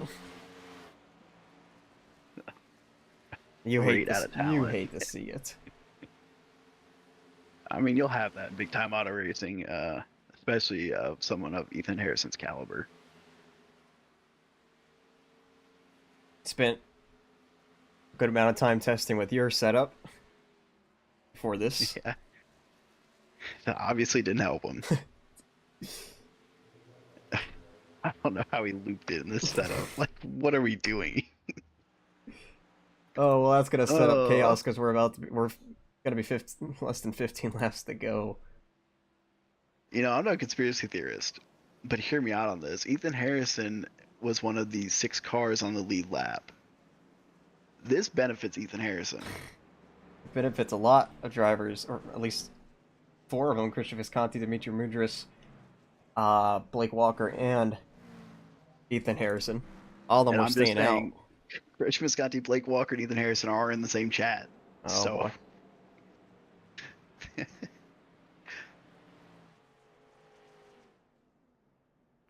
You hate to see it. I mean, you'll have that in big-time auto racing, especially someone of Ethan Harrison's caliber. Spent a good amount of time testing with your setup for this. Yeah. That obviously didn't help him. I don't know how he looped it in this setup. Like, what are we doing? Oh, well, that's gonna set up chaos because we're gonna be less than 15 laps to go. I'm no conspiracy theorist, but hear me out on this. Ethan Harrison was one of the 6 cars on the lead lap. This benefits Ethan Harrison. It benefits a lot of drivers, or at least 4 of them: Christian Visconti, Dimitri Mudras, Blake Walker, and Ethan Harrison. All of them were staying out. Christian Visconti, Blake Walker, and Ethan Harrison are in the same chat. Oh, boy.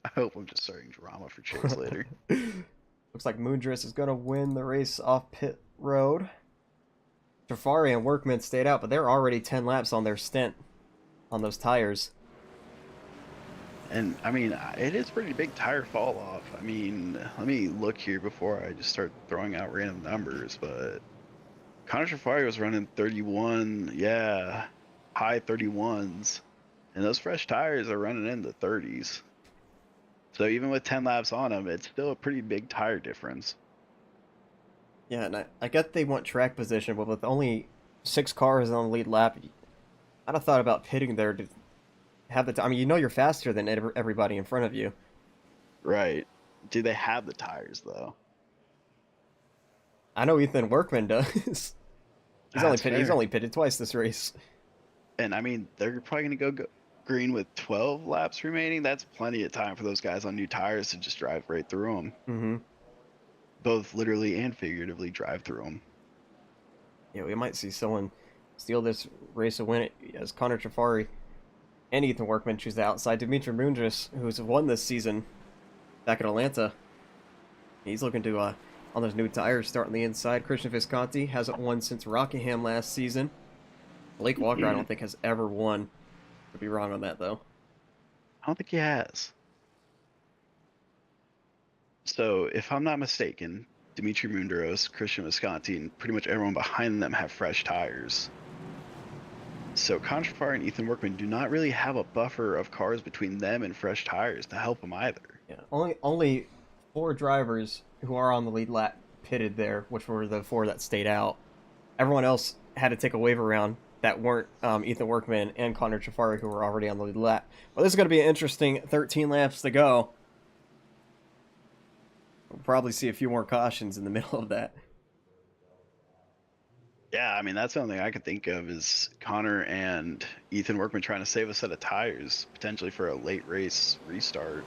I hope I'm just starting drama for Chase later. Looks like Moondress is going to win the race off pit road. Trafari and Workman stayed out, but they're already 10 laps on their stint on those tires. And, I mean, it is pretty big tire fall off. I mean, let me look here before I just start throwing out random numbers, but Connor Trafari was running 31, high 31s. And those fresh tires are running in the 30s. So even with 10 laps on them, it's still a pretty big tire difference. Yeah, and I get they want track position, but with only 6 cars on the lead lap, I'd have thought about pitting there to have the time. I mean, you're faster than everybody in front of you. Right. Do they have the tires, though? I know Ethan Workman does. He's only pitted twice this race. And, I mean, they're probably going to go green with 12 laps remaining. That's plenty of time for those guys on new tires to just drive right through them. Mm-hmm. Both literally and figuratively drive through them. Yeah, we might see someone steal this race and win it, as Connor Trafari and Ethan Workman choose the outside. Dimitri Mundras, who's won this season back in Atlanta, he's looking to, on those new tires, start on the inside. Christian Visconti hasn't won since Rockingham last season. Blake Walker, I don't think, has ever won. Could be wrong on that, though. I don't think he has. So, if I'm not mistaken, Dimitri Munderos, Christian Visconti, and pretty much everyone behind them have fresh tires. So, Contrafar and Ethan Workman do not really have a buffer of cars between them and fresh tires to help them either. Yeah, only 4 drivers who are on the lead lap pitted there, which were the 4 that stayed out. Everyone else had to take a wave around that weren't Ethan Workman and Connor Jafari, who were already on the lead lap. Well, this is going to be an interesting 13 laps to go. We'll probably see a few more cautions in the middle of that. Yeah, I mean, that's the only thing I could think of is Connor and Ethan Workman trying to save a set of tires, potentially for a late race restart.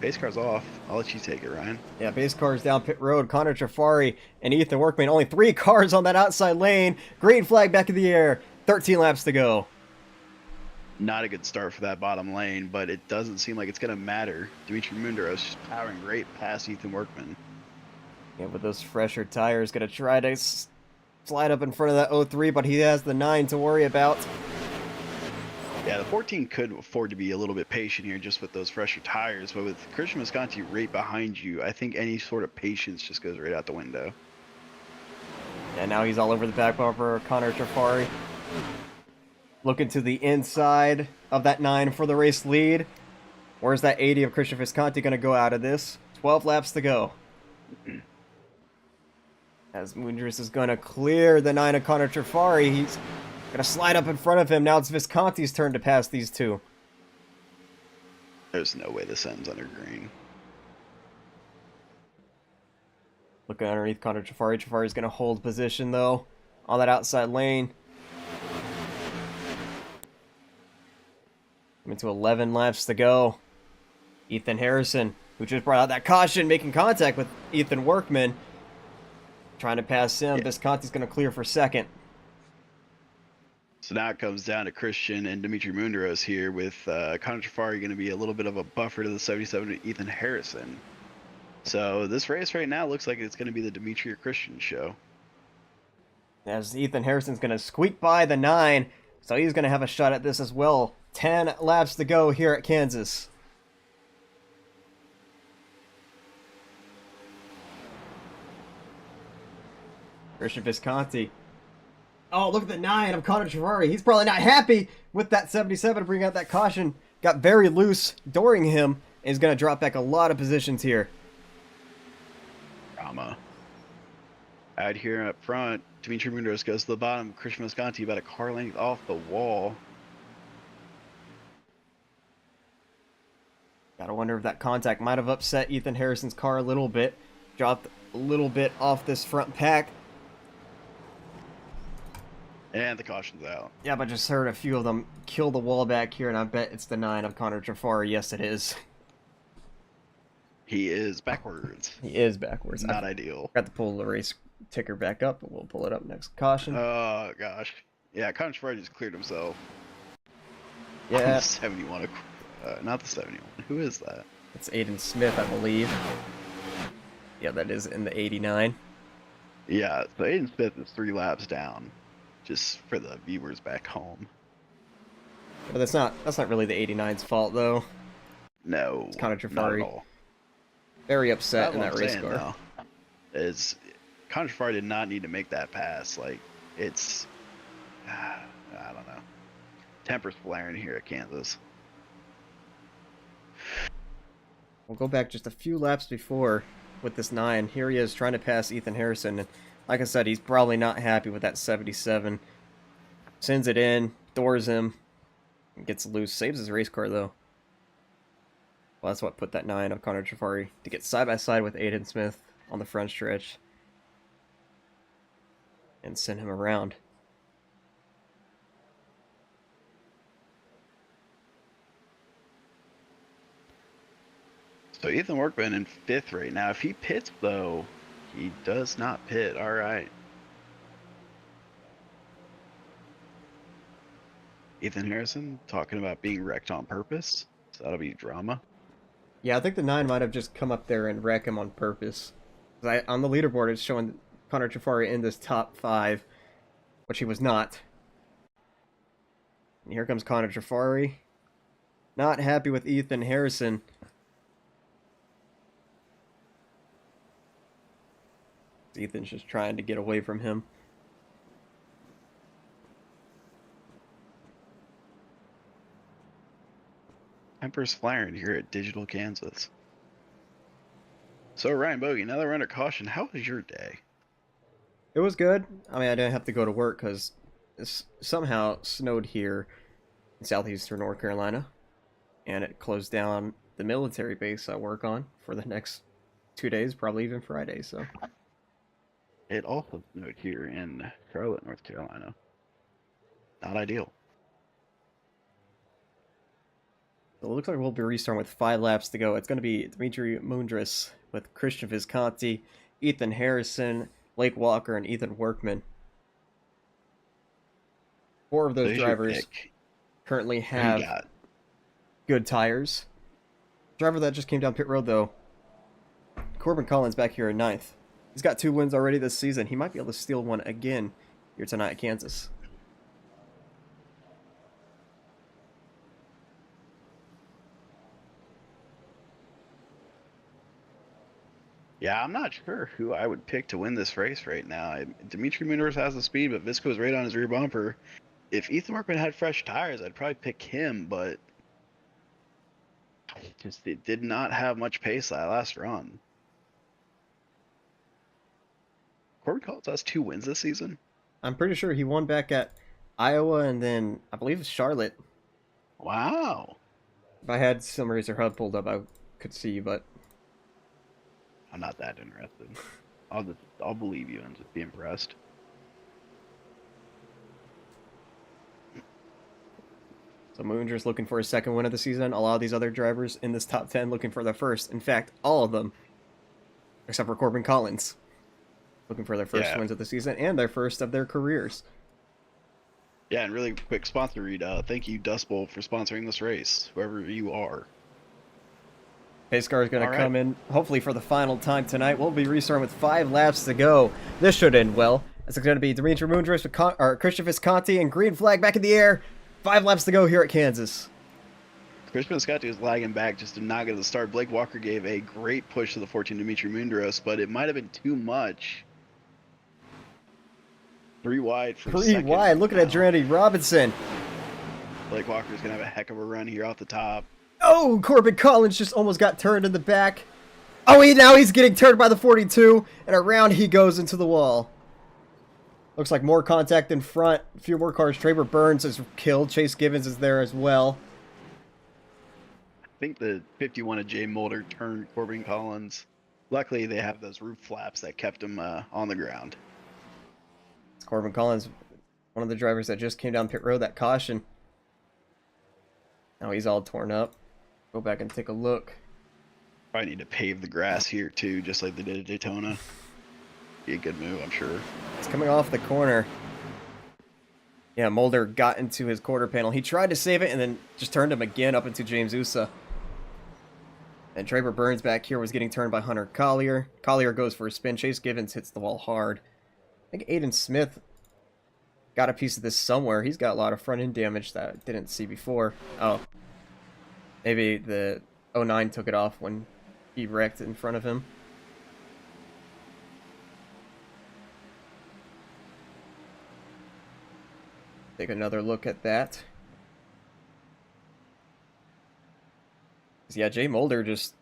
Base car's off. I'll let you take it, Ryan. Yeah, base cars down pit road. Connor Jafari and Ethan Workman. Only 3 cars on that outside lane. Green flag back in the air. 13 laps to go. Not a good start for that bottom lane, but it doesn't seem like it's going to matter. Dimitri Munderos just powering right past Ethan Workman. Yeah, with those fresher tires, going to try to slide up in front of that 03, but he has the 9 to worry about. Yeah, the 14 could afford to be a little bit patient here just with those fresher tires, but with Christian Visconti right behind you, I think any sort of patience just goes right out the window. And now he's all over the back bumper, Connor Jafari. Looking to the inside of that 9 for the race lead. Where's that 80 of Christian Visconti going to go out of this? 12 laps to go. As Moondris is going to clear the 9 of Connor Jafari, he's going to slide up in front of him. Now it's Visconti's turn to pass these 2. There's no way this ends under green. Looking underneath Connor Jafari. Jafari's going to hold position, though, on that outside lane. Into 11 laps to go. Ethan Harrison, who just brought out that caution, making contact with Ethan Workman. Trying to pass him. Yeah. Visconti's going to clear for second. So now it comes down to Christian and Dimitri Munderos here, with Connor Jafari going to be a little bit of a buffer to the 77 Ethan Harrison. So this race right now looks like it's going to be the Dimitri or Christian show. As Ethan Harrison's going to squeak by the 9, so he's going to have a shot at this as well. 10 laps to go here at Kansas. Christian Visconti. Oh, look at the 9 of Connor Jafari. He's probably not happy with that 77 to bring out that caution. Got very loose during him. And he's going to drop back a lot of positions here. Drama. Out here up front, Dimitri Munderos goes to the bottom. Christian Visconti about a car length off the wall. Gotta wonder if that contact might have upset Ethan Harrison's car a little bit. Dropped a little bit off this front pack. And the caution's out. Yeah, but just heard a few of them kill the wall back here, and I bet it's the 9 of Connor Jafari. Yes, it is. He is backwards. He is backwards. Not ideal. Got to pull the race ticker back up, but we'll pull it up next caution. Oh, gosh. Yeah, Connor Jafari just cleared himself. Yeah. The 71. Not the 71. Who is that? It's Aiden Smith, I believe. Yeah, that is in the 89. Yeah, so Aiden Smith is 3 laps down. Just for the viewers back home. But that's not really the 89's fault, though. No, it's Connor Jafari. Not at all. Very upset in that race car. Is Connor Jafari did not need to make that pass. Like, it's I don't know. Temper's flaring here at Kansas. We'll go back just a few laps before with this 9. Here he is trying to pass Ethan Harrison. And like I said, he's probably not happy with that 77. Sends it in, doors him, and gets loose. Saves his race car, though. Well, that's what put that 9 of Connor Jafari to get side-by-side with Aiden Smith on the front stretch. And send him around. So Ethan Workman in 5th right now. If he pits, though, he does not pit. All right. Ethan Harrison talking about being wrecked on purpose. So that'll be drama. Yeah, I think the 9 might have just come up there and wreck him on purpose. On the leaderboard, it's showing Connor Jafari in this top 5, which he was not. And here comes Connor Jafari. Not happy with Ethan Harrison. Ethan's just trying to get away from him. Tempers flaring here at Digital Kansas. So Ryan Bogey, now that we're under caution, how was your day? It was good. I mean, I didn't have to go to work because it somehow snowed here in southeastern North Carolina, and it closed down the military base I work on for the next 2 days, probably even Friday. So It also snowed here in Charlotte, North Carolina. Not ideal. it looks like we'll be restarting with 5 laps to go. It's going to be Dimitri Mundris with Christian Visconti, Ethan Harrison, Blake Walker, and Ethan Workman. 4 of those drivers currently have good tires. Driver that just came down pit road, though, Corbin Collins back here in 9th. He's got 2 wins already this season. He might be able to steal one again here tonight at Kansas. Yeah, I'm not sure who I would pick to win this race right now. Dimitri Munoz has the speed, but Visco's right on his rear bumper. If Ethan Workman had fresh tires, I'd probably pick him, but it did not have much pace that last run. Corbin Collins has 2 wins this season. I'm pretty sure he won back at Iowa and then I believe Charlotte. Wow. If I had some Racer Hub pulled up, I could see, but I'm not that interested. I'll believe you and just be impressed. so Moonger's looking for his 2nd win of the season. A lot of these other drivers in this top 10 looking for their 1st. In fact, all of them, except for Corbin Collins, looking for their 1st wins of the season and their 1st of their careers. Yeah, and really quick sponsor read. Thank you, Dust Bowl, for sponsoring this race, whoever you are. XASCAR is going to come in, hopefully for the final time tonight. We'll be restarting with 5 laps to go. This should end well. It's going to be Dimitri Mundris with Christian Visconti and green flag back in the air. 5 laps to go here at Kansas. Christian Visconti was lagging back just to not get to the start. Blake Walker gave a great push to the 14 Dimitri Mundris, but it might have been too much. 3 wide for 3 wide. Looking at Randy Robinson. Blake Walker's going to have a heck of a run here off the top. Oh, Corbin Collins just almost got turned in the back. Oh, now he's getting turned by the 42, and around he goes into the wall. Looks like more contact in front. A few more cars. Traver Burns is killed. Chase Givens is there as well. I think the 51 of Jay Mulder turned Corbin Collins. Luckily, they have those roof flaps that kept him on the ground. It's Corbin Collins, one of the drivers that just came down pit road, that caution. Now he's all torn up. Go back and take a look. Probably need to pave the grass here too, just like they did at Daytona. Be a good move, I'm sure. It's coming off the corner. Yeah, Mulder got into his quarter panel. He tried to save it and then just turned him again up into James Usa. And Traver Burns back here was getting turned by Hunter Collier. Collier goes for a spin. Chase Givens hits the wall hard. I think Aiden Smith got a piece of this somewhere. He's got a lot of front end damage that I didn't see before. Oh. Maybe the 09 took it off when he wrecked in front of him. Take another look at that. Yeah, Jay Mulder just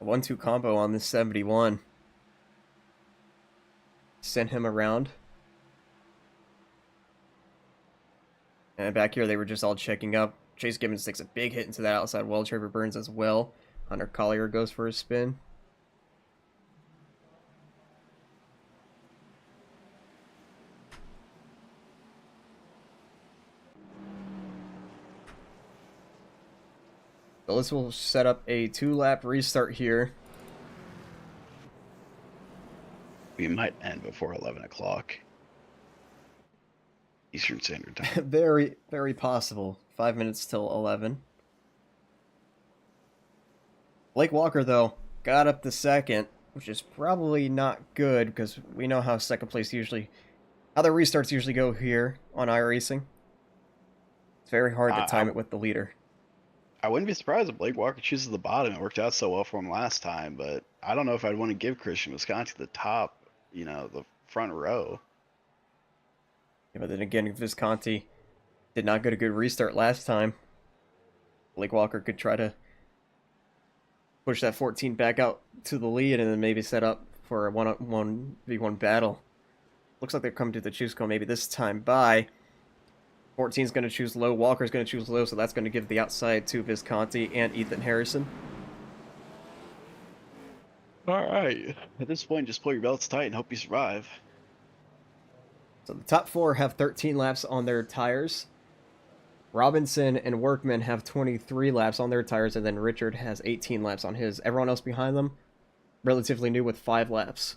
a 1-2 combo on this 71. Sent him around. And back here they were just all checking up. Chase Gibbons takes a big hit into that outside wall. Traver Burns as well. Hunter Collier goes for a spin. So this will set up a 2-lap restart here. We might end before 11 o'clock Eastern Standard Time. Very, very possible. 5 minutes till 11. Blake Walker, though, got up to 2nd, which is probably not good because we know how 2nd place how the restarts usually go here on iRacing. It's very hard to time it with the leader. I wouldn't be surprised if Blake Walker chooses the bottom. It worked out so well for him last time, but I don't know if I'd want to give Christian Visconti the top, the front row. Yeah, but then again, Visconti did not get a good restart last time. Blake Walker could try to push that 14 back out to the lead and then maybe set up for a 1v1 battle. Looks like they're coming to the choose cone maybe this time by. 14's going to choose low, Walker's going to choose low, so that's going to give the outside to Visconti and Ethan Harrison. All right. At this point, just pull your belts tight and hope you survive. So the top four have 13 laps on their tires. Robinson and Workman have 23 laps on their tires, and then Richard has 18 laps on his. Everyone else behind them, relatively new with 5 laps.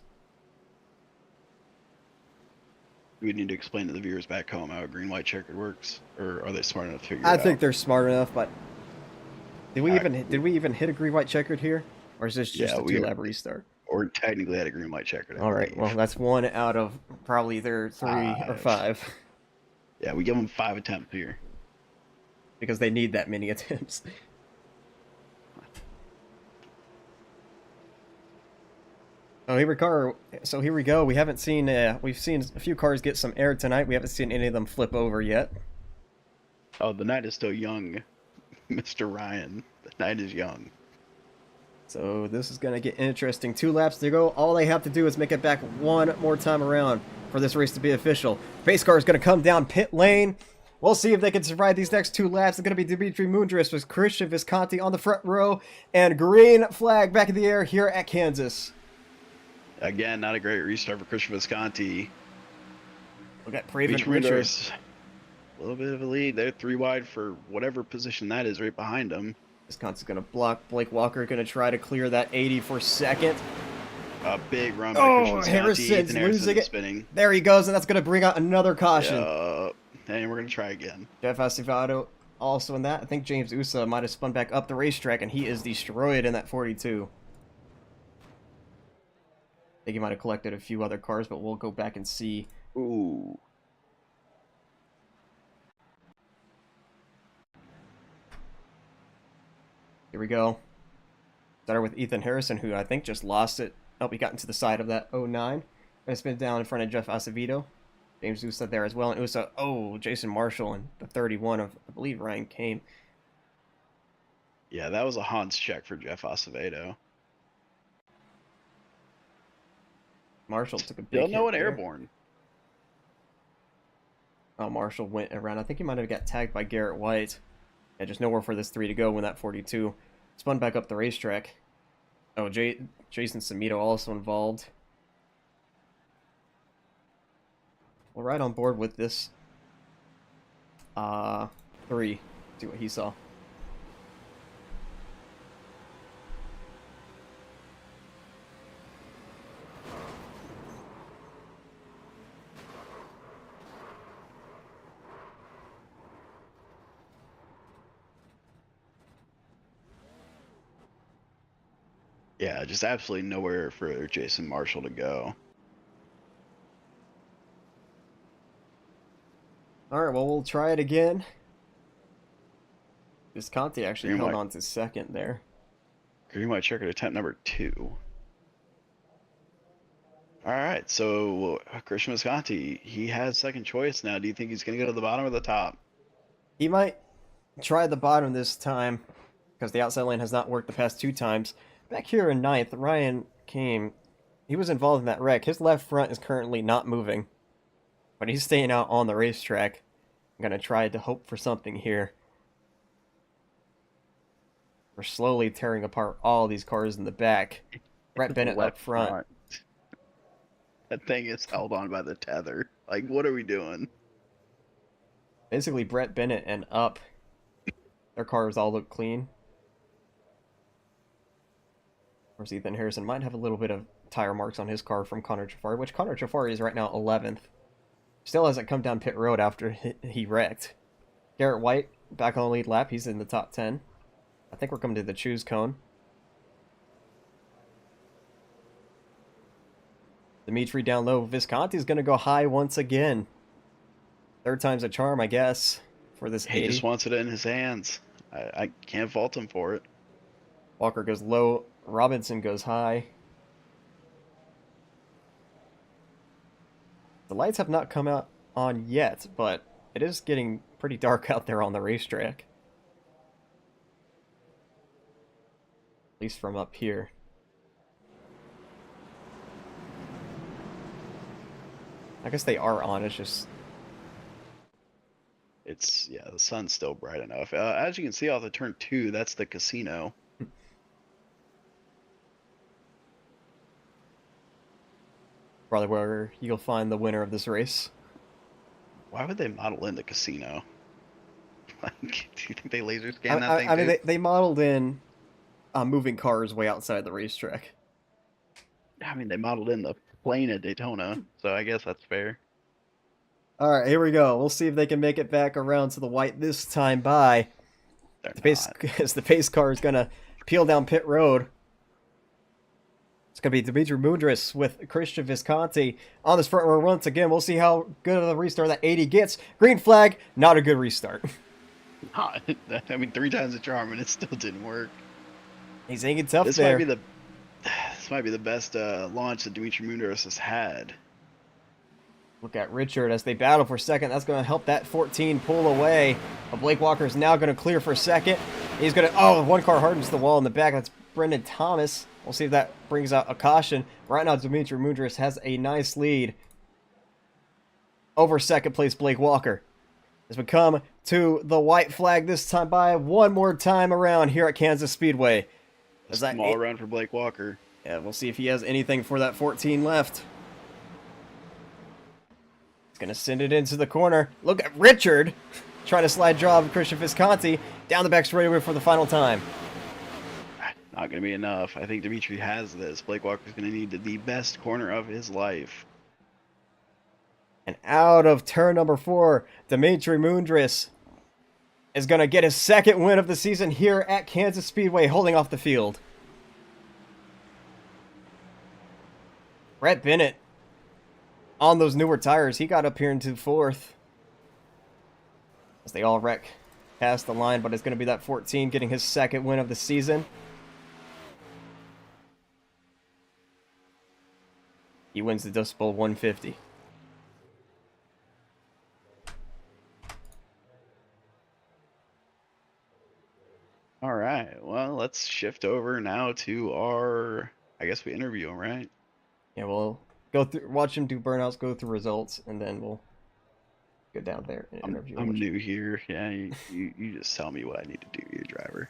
We need to explain to the viewers back home how a green-white checkered works, or are they smart enough to figure it I out? think they're smart enough, but did we even hit a green-white checkered here, or is this just a 2-lap restart? Or technically had a green-white checkered. All right, well that's 1 out of probably their 3 or 5. Yeah, we give them 5 attempts here because they need that many attempts. Oh, here we go. We haven't seen. We've seen a few cars get some air tonight. We haven't seen any of them flip over yet. Oh, the night is still young, Mr. Ryan. The night is young. So this is gonna get interesting. 2 laps to go. All they have to do is make it back one more time around for this race to be official. Pace car is gonna come down pit lane. We'll see if they can survive these next 2 laps. It's going to be Dimitri Mundris with Christian Visconti on the front row. And green flag back in the air here at Kansas. Again, not a great restart for Christian Visconti. We got Praven Richard. A little bit of a lead. They're 3 wide for whatever position that is right behind them. Visconti's going to block. Blake Walker going to try to clear that 80 for second. A big run by Christian Visconti. Harrison's losing it. Spinning. There he goes, and that's going to bring out another caution. And we're going to try again. Jeff Acevedo also in that. I think James Usa might have spun back up the racetrack, and he is destroyed in that 42. I think he might have collected a few other cars, but we'll go back and see. Ooh. Here we go. Started with Ethan Harrison, who I think just lost it. Oh, he got into the side of that 09. And spin down in front of Jeff Acevedo. James Usa there as well, and Usa, Jason Marshall and the 31 of, I believe, Ryan Kane. Yeah, that was a Hans check for Jeff Acevedo. Marshall took a big hit. Still no one airborne. Oh, Marshall went around. I think he might have got tagged by Garrett White. Yeah, just nowhere for this 3 to go when that 42 spun back up the racetrack. Oh, Jason Samito also involved. We're right on board with this 3. See what he saw. Yeah, just absolutely nowhere for Jason Marshall to go. Alright, well, we'll try it again. Visconti actually held on to second there. Green white checkered attempt number 2. Alright, so Christian Visconti, he has second choice now. Do you think he's going to go to the bottom or the top? He might try the bottom this time, because the outside lane has not worked the past 2 times. Back here in 9th, Ryan came. He was involved in that wreck. His left front is currently not moving, but he's staying out on the racetrack. I'm going to try to hope for something here. We're slowly tearing apart all these cars in the back. Brett Bennett up front. That thing is held on by the tether. Like, what are we doing? Basically, Brett Bennett and Up, their cars all look clean. Of course, Ethan Harrison might have a little bit of tire marks on his car from Connor Jafari, which Connor Jafari is right now 11th. Still hasn't come down pit road after he wrecked. Garrett White, back on the lead lap. He's in the top 10. I think we're coming to the choose cone. Dimitri down low. Visconti's going to go high once again. 3rd time's a charm, I guess, for this 80. He just wants it in his hands. I can't fault him for it. Walker goes low. Robinson goes high. The lights have not come out on yet, but it is getting pretty dark out there on the racetrack. At least from up here. I guess they are on, it's just... Yeah, the sun's still bright enough. As you can see off the turn 2, that's the casino. Probably where you'll find the winner of this race. Why would they model in the casino? Like, do you think they laser scan that I, thing I mean, too? they modeled in moving cars way outside the racetrack. I mean, they modeled in the plane at Daytona, so I guess that's fair. All right, here we go. We'll see if they can make it back around to the white this time by. They're As the pace car is going to peel down pit road. It's going to be Dimitri Mundris with Christian Visconti on this front row once again. We'll see how good of a restart that 80 gets. Green flag, not a good restart. not. I mean, 3 times the charm, and it still didn't work. He's hanging tough This there. This might be the best launch that Dimitri Mundris has had. Look at Richard as they battle for second. That's going to help that 14 pull away. But Blake Walker is now going to clear for second. He's going to... Oh, one car hardens the wall in the back. That's Brendan Thomas. We'll see if that brings out a caution. Right now, Dimitri Mundris has a nice lead over second place Blake Walker. As we come to the white flag this time by one more time around here at Kansas Speedway. A small run for Blake Walker. Yeah, we'll see if he has anything for that 14 left. He's going to send it into the corner. Look at Richard trying to slide draw of Christian Visconti down the back straightaway for the final time. Not going to be enough. I think Dimitri has this. Blake Walker's going to need the best corner of his life. And out of turn number 4, Dimitri Mundris is going to get his second win of the season here at Kansas Speedway, holding off the field. Brett Bennett on those newer tires. He got up here into 4th. As they all wreck past the line, but it's going to be that 14 getting his second win of the season. He wins the Dust Bowl 150. All right. Well, let's shift over now to our... I guess we interview him, right? Yeah, we'll go through, watch him do burnouts, go through results, and then we'll go down there and interview him. I'm new here. Yeah, you just tell me what I need to do, your driver.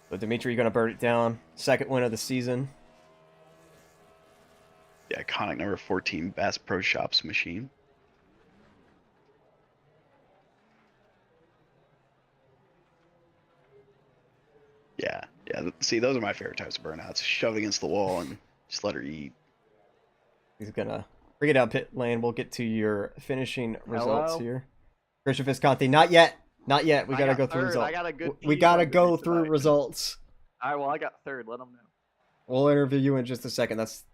So Dimitri, you're going to burn it down. Second win of the season. The iconic number 14 Bass Pro Shops machine. Yeah. See, those are my favorite types of burnouts. Shove it against the wall and just let her eat. He's going to bring it down pit lane. We'll get to your finishing results here. Christian Visconti, not yet. Not yet. We got to go through results. I got a good we got to go through results. All right, well, I got 3rd. Let them know. We'll interview you in just a second. That's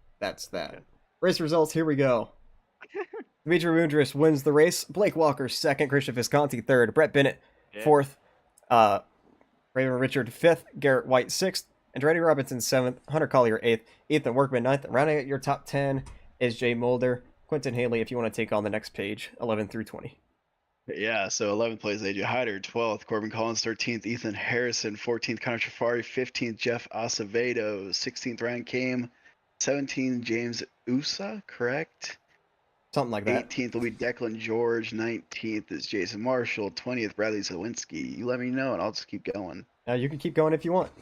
that. Okay. Race results, here we go. Dimitri Mundris wins the race. Blake Walker, 2nd. Christian Visconti, 3rd. Brett Bennett, 4th. Raymond Richard, 5th. Garrett White, 6th. Andretti Robinson, 7th. Hunter Collier, 8th. Ethan Workman, 9th. Rounding out your top 10 is Jay Mulder. Quentin Haley, if you want to take on the next page, 11 through 20. Yeah, so 11th place, AJ Hyder. 12th, Corbin Collins. 13th, Ethan Harrison. 14th, Connor Trafari. 15th, Jeff Acevedo. 16th, Ryan Kame. 17th, James Usa, correct? Something like that. 18th will be Declan George. 19th is Jason Marshall. 20th, Bradley Zawinski. You let me know, and I'll just keep going. You can keep going if you want.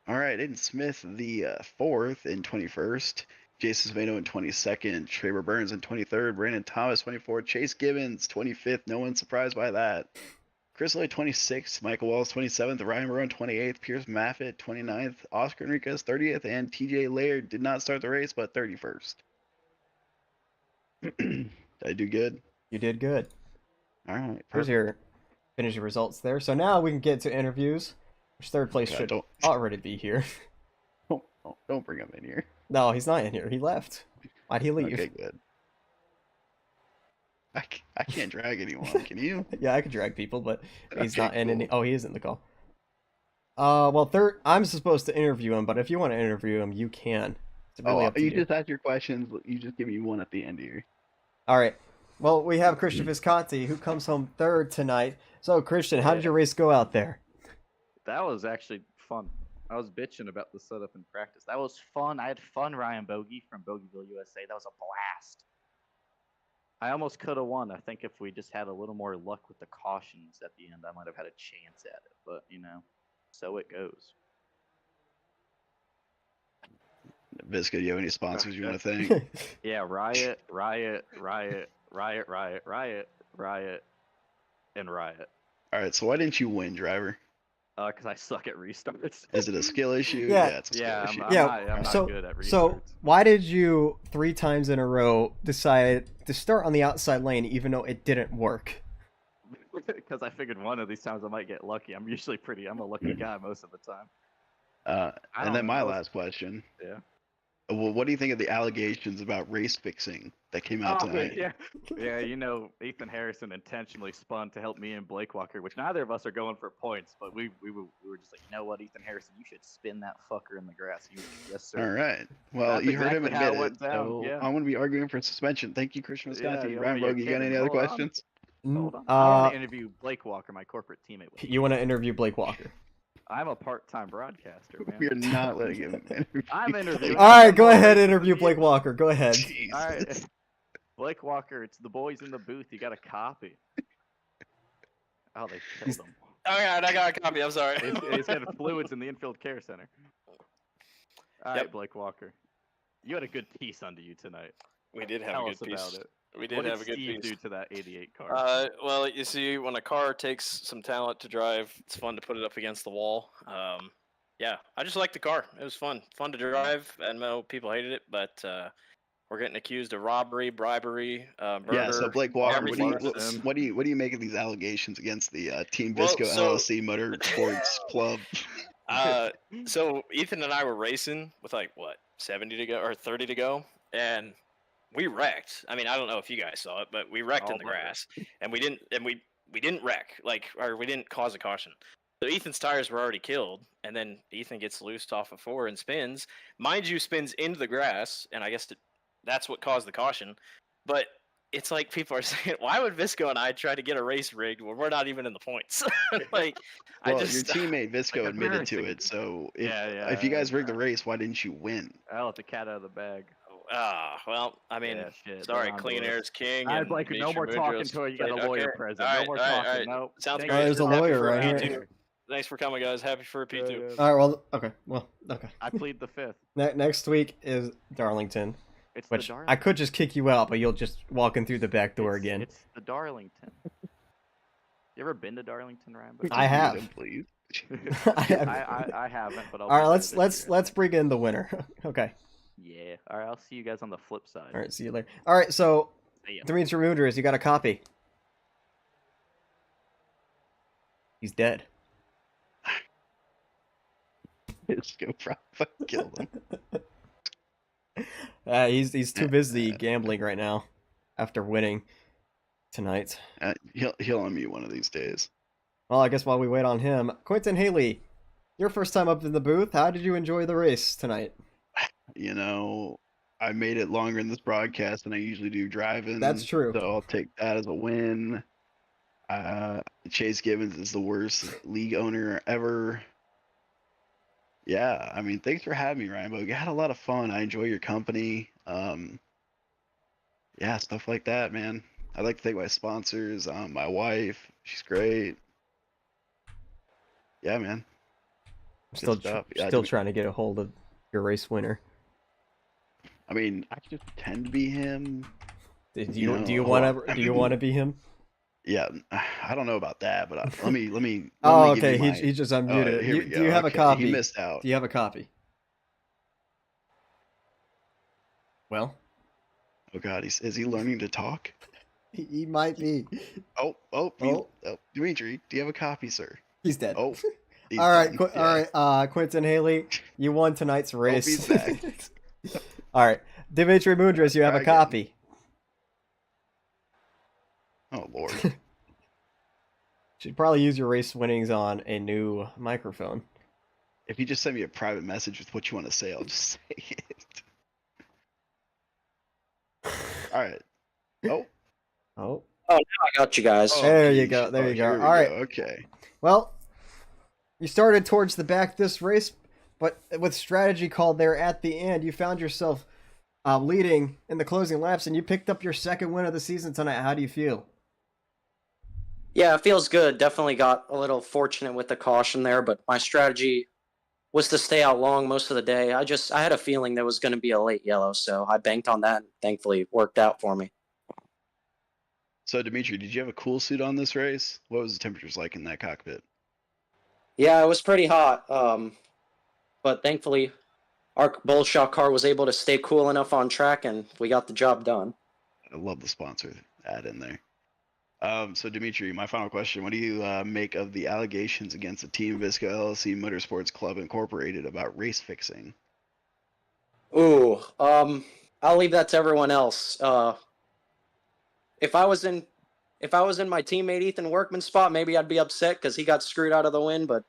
All right, Aiden Smith, the 4th in 21st. Jason Zavino in 22nd. Traver Burns in 23rd. Brandon Thomas, 24th. Chase Gibbons, 25th. No one's surprised by that. Chris Lloyd, 26th. Michael Wells, 27th. Ryan Marone, 28th. Pierce Maffitt, 29th. Oscar Enriquez, 30th. And TJ Laird did not start the race, but 31st. Did I do good? You did good. All right. Here's your finishing results there. So now we can get to interviews, which 3rd place should already be here. Don't bring him in here. No, he's not in here. He left. Why'd he leave? Okay, good. I can't drag anyone. Can you? Yeah, I could drag people, but he's Okay, not in cool. any... Oh, he is in the call. Well, third, I'm supposed to interview him, but if you want to interview him, you can. It's really up to you you. just ask your questions. You just give me one at the end here. All right. Well, we have Christian Visconti, who comes home third tonight. So, Christian, how did your race go out there? That was actually fun. I was bitching about the setup in practice. That was fun. I had fun, Ryan Bogey from Bogeyville, USA. That was a blast. I almost could have won. I think if we just had a little more luck with the cautions at the end, I might have had a chance at it. But, so it goes. Visco, do you have any sponsors you want to thank? Yeah, Riot, and Riot. All right, so why didn't you win, driver? Because I suck at restarts. Is it a skill issue? Yeah. It's a skill issue. I'm not good at restarts. So, why did you 3 times in a row decide to start on the outside lane even though it didn't work? Because I figured one of these times I might get lucky. I'm a lucky guy most of the time. And then my last question. Yeah. Well, what do you think of the allegations about race fixing that came out tonight? Yeah, Ethan Harrison intentionally spun to help me and Blake Walker, which neither of us are going for points, but we were just like, you know what, Ethan Harrison, you should spin that fucker in the grass. Yes, sir. All right. Well, That's you heard him exactly how admit it it. went down, So yeah. I'm going to be arguing for suspension. Thank you, Christian Visconti. Yeah, Ryan you're Bogey, you got kidding. any other Hold on. questions? Hold on. I want to interview Blake Walker, my corporate teammate. You want to interview Blake Walker? I'm a part-time broadcaster, man. We're not letting him interview. I'm interviewing. All right, go ahead, interview Blake Walker. Go ahead. Jesus. All right, Blake Walker, it's the boys in the booth. You got a copy. Oh, they killed him. All right, I got a copy. I'm sorry. He's got fluids in the infield care center. All right, Blake Walker, you had a good piece under you tonight. We did have Tell a us good piece. about it. We did have a good Steve piece. do to that 88 car? Well, you see, when a car takes some talent to drive, it's fun to put it up against the wall. Yeah, I just liked the car. It was fun to drive. I know people hated it, but we're getting accused of robbery, bribery, murder. Yeah, so Blake Walker, everything. what do you make of these allegations against the Team Visco LLC Motorsports Club? So Ethan and I were racing with 70 to go or 30 to go, and we wrecked. I mean, I don't know if you guys saw it, but we wrecked in the grass, and we didn't wreck, or we didn't cause a caution. So Ethan's tires were already killed, and then Ethan gets loosed off of 4 and spins. Mind you, spins into the grass, and I guess that's what caused the caution. But it's like people are saying, why would Visco and I try to get a race rigged when we're not even in the points? Your teammate Visco admitted to it, so if you guys rigged the race, why didn't you win? I let the cat out of the bag. Well, I mean, shit, sorry, clean air is king. I'd like no more talking to her. You got a lawyer present. No more talking. No. Sounds Thank great. you. There's a Happy lawyer for a right P2. here. Thanks for coming, guys. Happy for a P2. All right, okay. I plead the fifth. Next week is Darlington, It's which the I could just kick you out, but you'll just walk in through the back door again. It's the Darlington. You ever been to Darlington, Ryan? I have. Please. I haven't, but I'll. All right, let's bring in the winner. Okay. Yeah. All right, I'll see you guys on the flip side. All right, see you later. All right, so See ya. Dimitri Mundras, you got a copy. He's dead. Visco probably killed him. He's too busy gambling right now after winning tonight. He'll unmute one of these days. Well, I guess while we wait on him, Quentin Haley, your first time up in the booth. How did you enjoy the race tonight? I made it longer in this broadcast than I usually do driving. That's true. So I'll take that as a win. Chase Gibbons is the worst league owner ever. Yeah, I mean, thanks for having me, Ryan. I had a lot of fun. I enjoy your company. Yeah, stuff like that, man. I'd like to thank my sponsors. My wife, she's great. Yeah, man. Still stuff. Yeah, still trying to get a hold of your race winner. I mean, I could just pretend to be him. Do you want to be him? Yeah, I don't know about that, but let me. Oh, give you okay. my- He just unmuted. here we Do go. you have a Okay, copy? He missed out. Do you have a copy? Well, Oh God, is he learning to talk? he might be. Oh, Dimitri, do you have a copy, sir? He's dead. Oh, he's all right, done. Yeah. all right. Quentin Haley, you won tonight's race. he's back. All right, Dimitri Mundras, you have a Try again. copy. Oh Lord. Should probably use your race winnings on a new microphone. If you just send me a private message with what you want to say, I'll just say it. All right. Oh. Oh, Oh, now I got you guys. Oh, there you geez. go. There Oh, you go. here we All right. go. Okay. Well, you started towards the back this race, but with strategy called there at the end, you found yourself leading in the closing laps, and you picked up your second win of the season tonight. How do you feel? Yeah, it feels good. Definitely got a little fortunate with the caution there, but my strategy was to stay out long most of the day. I had a feeling there was going to be a late yellow, so I banked on that, and thankfully it worked out for me. So, Dimitri, did you have a cool suit on this race? What was the temperatures like in that cockpit? Yeah, it was pretty hot, but thankfully our bullshot car was able to stay cool enough on track, and we got the job done. I love the sponsor ad in there. So Dimitri, my final question: what do you make of the allegations against the Team Visco LLC Motorsports Club Incorporated about race fixing? Ooh, I'll leave that to everyone else. If I was in my teammate Ethan Workman's spot, maybe I'd be upset because he got screwed out of the win, but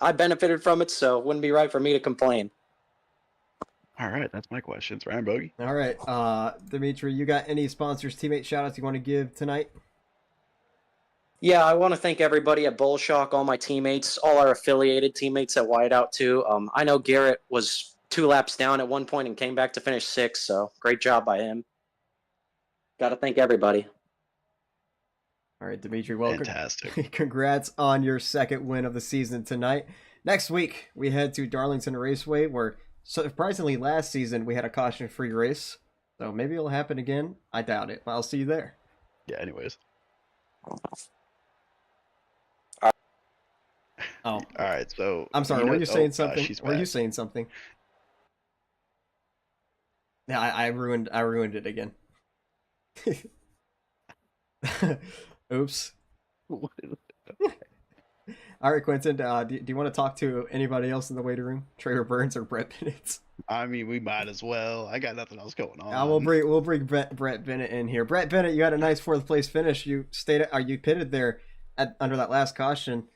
I benefited from it, so it wouldn't be right for me to complain. All right, that's my questions. Ryan Bogey. All right, Dimitri, you got any sponsors, teammate shout-outs you want to give tonight? Yeah, I want to thank everybody at Bullshock, all my teammates, all our affiliated teammates at Whiteout too. I know Garrett was 2 laps down at one point and came back to finish 6th, so great job by him. Got to thank everybody. All right, Dimitri, well, Fantastic. congrats on your second win of the season tonight. Next week, we head to Darlington Raceway, where surprisingly last season we had a caution-free race. So maybe it'll happen again. I doubt it, but I'll see you there. Yeah. Anyways. Oh, All right. So I'm sorry. Were you saying something? She's Were you back. saying something? Yeah, I ruined it again. Oops. All right, Quentin. Do you want to talk to anybody else in the waiting room? Trader Burns or Brett Bennett? I mean, we might as well. I got nothing else going on. We'll bring Brett Bennett in here. Brett Bennett, you had a nice 4th place finish. You you pitted there under that last caution.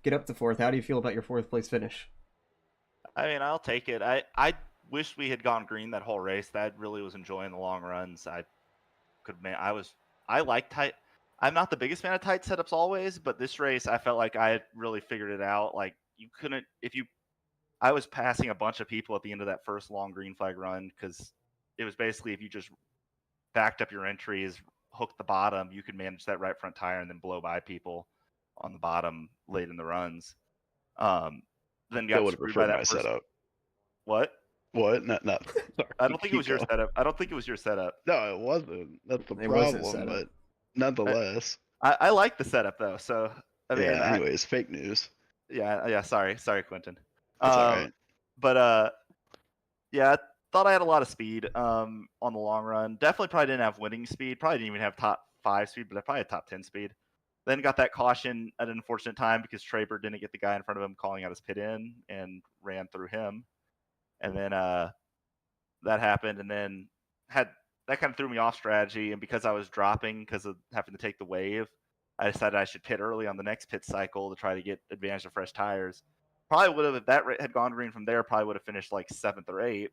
Get up to 4th. How do you feel about your 4th place finish? I mean, I'll take it. I wish we had gone green that whole race. That really was enjoying the long runs. I like tight. I'm not the biggest fan of tight setups always, but this race I felt like I had really figured it out. Like I was passing a bunch of people at the end of that first long green flag run because it was basically if you just backed up your entries, hooked the bottom, you could manage that right front tire and then blow by people on the bottom late in the runs. Then got screwed by that setup. What? What? Not. Sorry. I don't think it was your setup. I don't think it was your setup. No, it wasn't. That's the It wasn't problem. setup. But nonetheless. I like the setup though. So I mean, yeah. Anyways, fake news. Yeah. Sorry, Quentin. That's all right. But yeah, I thought I had a lot of speed on the long run. Definitely probably didn't have winning speed. Probably didn't even have top 5 speed, but I probably had top 10 speed. Then got that caution at an unfortunate time because Traber didn't get the guy in front of him calling out his pit in and ran through him. And then that happened, and then that kind of threw me off strategy. And because I was dropping because of having to take the wave, I decided I should pit early on the next pit cycle to try to get advantage of fresh tires. Probably would have, if that had gone green from there, probably would have finished like 7th or 8th.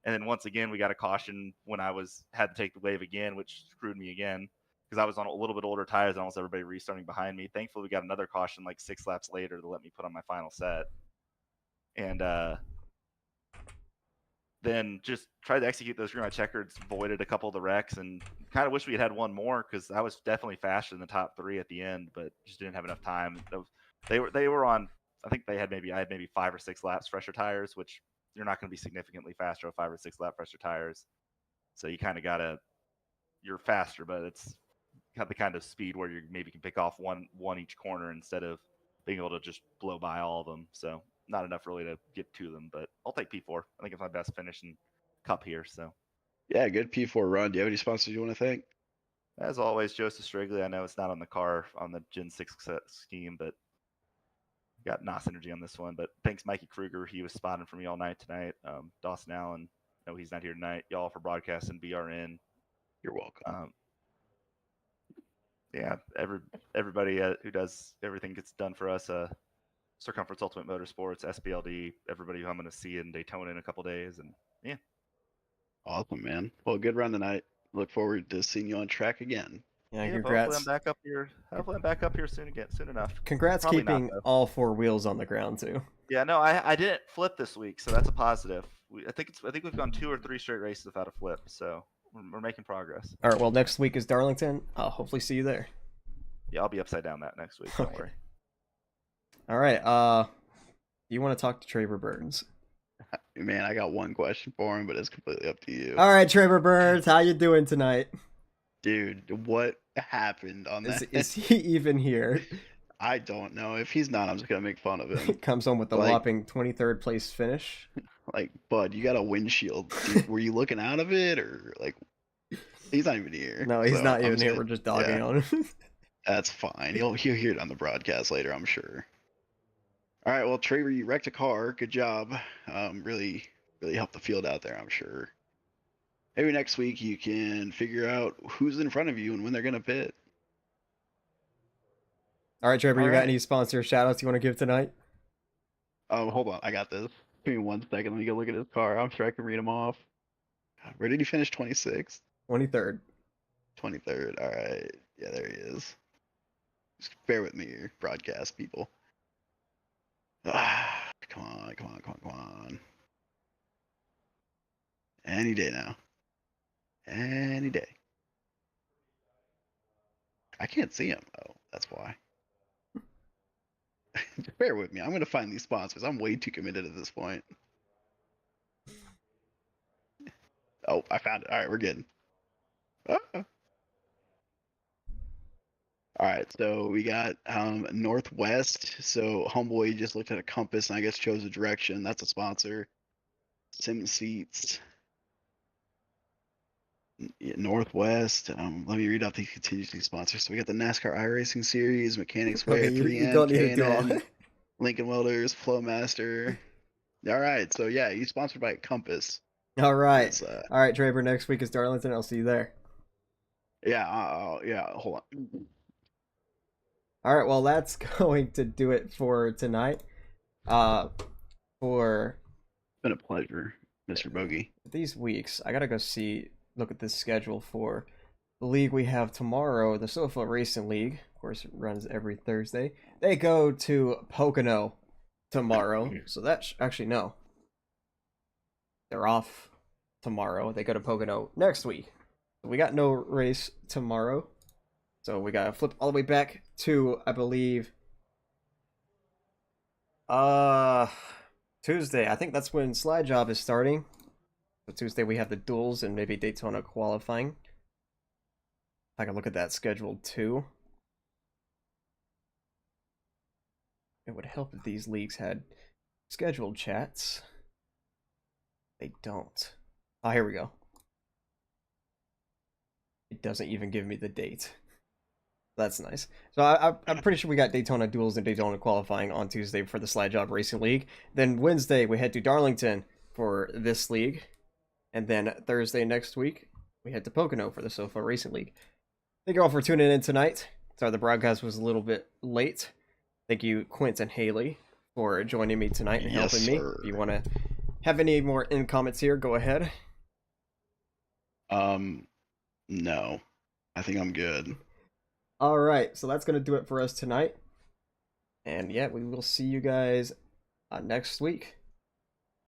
And then once again, we got a caution when I had to take the wave again, which screwed me again because I was on a little bit older tires and almost everybody restarting behind me. Thankfully, we got another caution like 6 laps later to let me put on my final set. And then just tried to execute those green light checkers, voided a couple of the wrecks, and kind of wish we had one more because I was definitely faster than the top 3 at the end, but just didn't have enough time. They were on. I think I had maybe 5 or 6 laps fresher tires, which you're not going to be significantly faster with 5 or 6 lap fresher tires. So you kind of you're faster, but it's got the kind of speed where you maybe can pick off one each corner instead of being able to just blow by all of them. So not enough really to get to them, but I'll take P4. I think it's my best finish in Cup here. So yeah, good P4 run. Do you have any sponsors you want to thank? As always, Joseph Strigley. I know it's not on the car on the Gen 6 scheme, but got NOS energy on this one. But thanks, Mikey Kruger. He was spotting for me all night tonight. Dawson Allen. No, he's not here tonight. Y'all for broadcasting BRN. You're welcome. Yeah, everybody who does everything gets done for us. Circumference Ultimate Motorsports, SBLD, everybody who I'm going to see in Daytona in a couple days, and yeah. Awesome, man. Well, good run tonight. Look forward to seeing you on track again. Yeah, Hopefully I'm congrats. back up here. Hopefully I'm back up here soon enough. Congrats Probably not, keeping though. all 4 wheels on the ground too. Yeah, no, I didn't flip this week, so that's a positive. I think we've gone 2 or 3 straight races without a flip, so we're making progress. All right, well, next week is Darlington. I'll hopefully see you there. Yeah, I'll be upside down that next week. Don't Okay. worry. All right, you want to talk to Traver Burns? Man, I got one question for him, but it's completely up to you. All right, Traver Burns, how you doing tonight? Dude, what happened on that? Is he even here? I don't know. If he's not, I'm just gonna make fun of him. Comes home with a Like- whopping 23rd place finish. Like, bud, you got a windshield. Dude, were you looking out of it, or like? He's not even here. No, he's so not I'm even here. just- We're just dogging yeah, on him. That's fine. He'll hear it on the broadcast later, I'm sure. All right, well, Traver, you wrecked a car. Good job. Really helped the field out there, I'm sure. Maybe next week you can figure out who's in front of you and when they're gonna pit. All right, Traver, All you got right. any sponsor shout outs you want to give tonight? Hold on, I got this. Give me 1 second. Let me go look at his car. I'm sure I can read them off. Where did he finish? 26th? 23rd. 23rd. All right. Yeah, there he is. Just bear with me here, broadcast people. Come on. Any day now. Any day. I can't see him. Oh, that's why. Just bear with me. I'm going to find these sponsors. I'm way too committed at this point. Oh, I found it. All right, we're good. Ah. All right, so we got Northwest. So Homeboy just looked at a compass and I guess chose a direction. That's a sponsor. Sim Seats. Yeah, Northwest. Let me read off these contingency sponsors. So we got the NASCAR iRacing Series, Mechanics Wear, Okay, you 3M, don't need to do all K&N, that. Lincoln Welders, Flowmaster. All right, so yeah, he's sponsored by Compass. All right. That's, All right, Traver, next week is Darlington. I'll see you there. yeah, hold on. All right, well, that's going to do it for tonight. For It's been a pleasure, Mr. Bogey. these weeks, I gotta go look at this schedule for the league we have tomorrow. The Sofa Racing League, of course, it runs every Thursday. They go to Pocono tomorrow, so that's actually no. They're off tomorrow. They go to Pocono next week. We got no race tomorrow, so we gotta flip all the way back to, I believe, Tuesday. I think that's when Slide Job is starting. So Tuesday we have the duels and maybe Daytona qualifying. I can look at that schedule too. It would help if these leagues had scheduled chats. They don't. Oh, here we go. It doesn't even give me the date. That's nice. So I'm pretty sure we got Daytona duels and Daytona qualifying on Tuesday for the Slide Job Racing League. Then Wednesday we head to Darlington for this league. And then Thursday next week, we head to Pocono for the Sofa Racing League. Thank you all for tuning in tonight. Sorry the broadcast was a little bit late. Thank you, Quint and Haley, for joining me tonight and Yes, helping me. sir. If you want to have any more in comments here, go ahead. No. I think I'm good. All right, so that's going to do it for us tonight. And yeah, we will see you guys next week.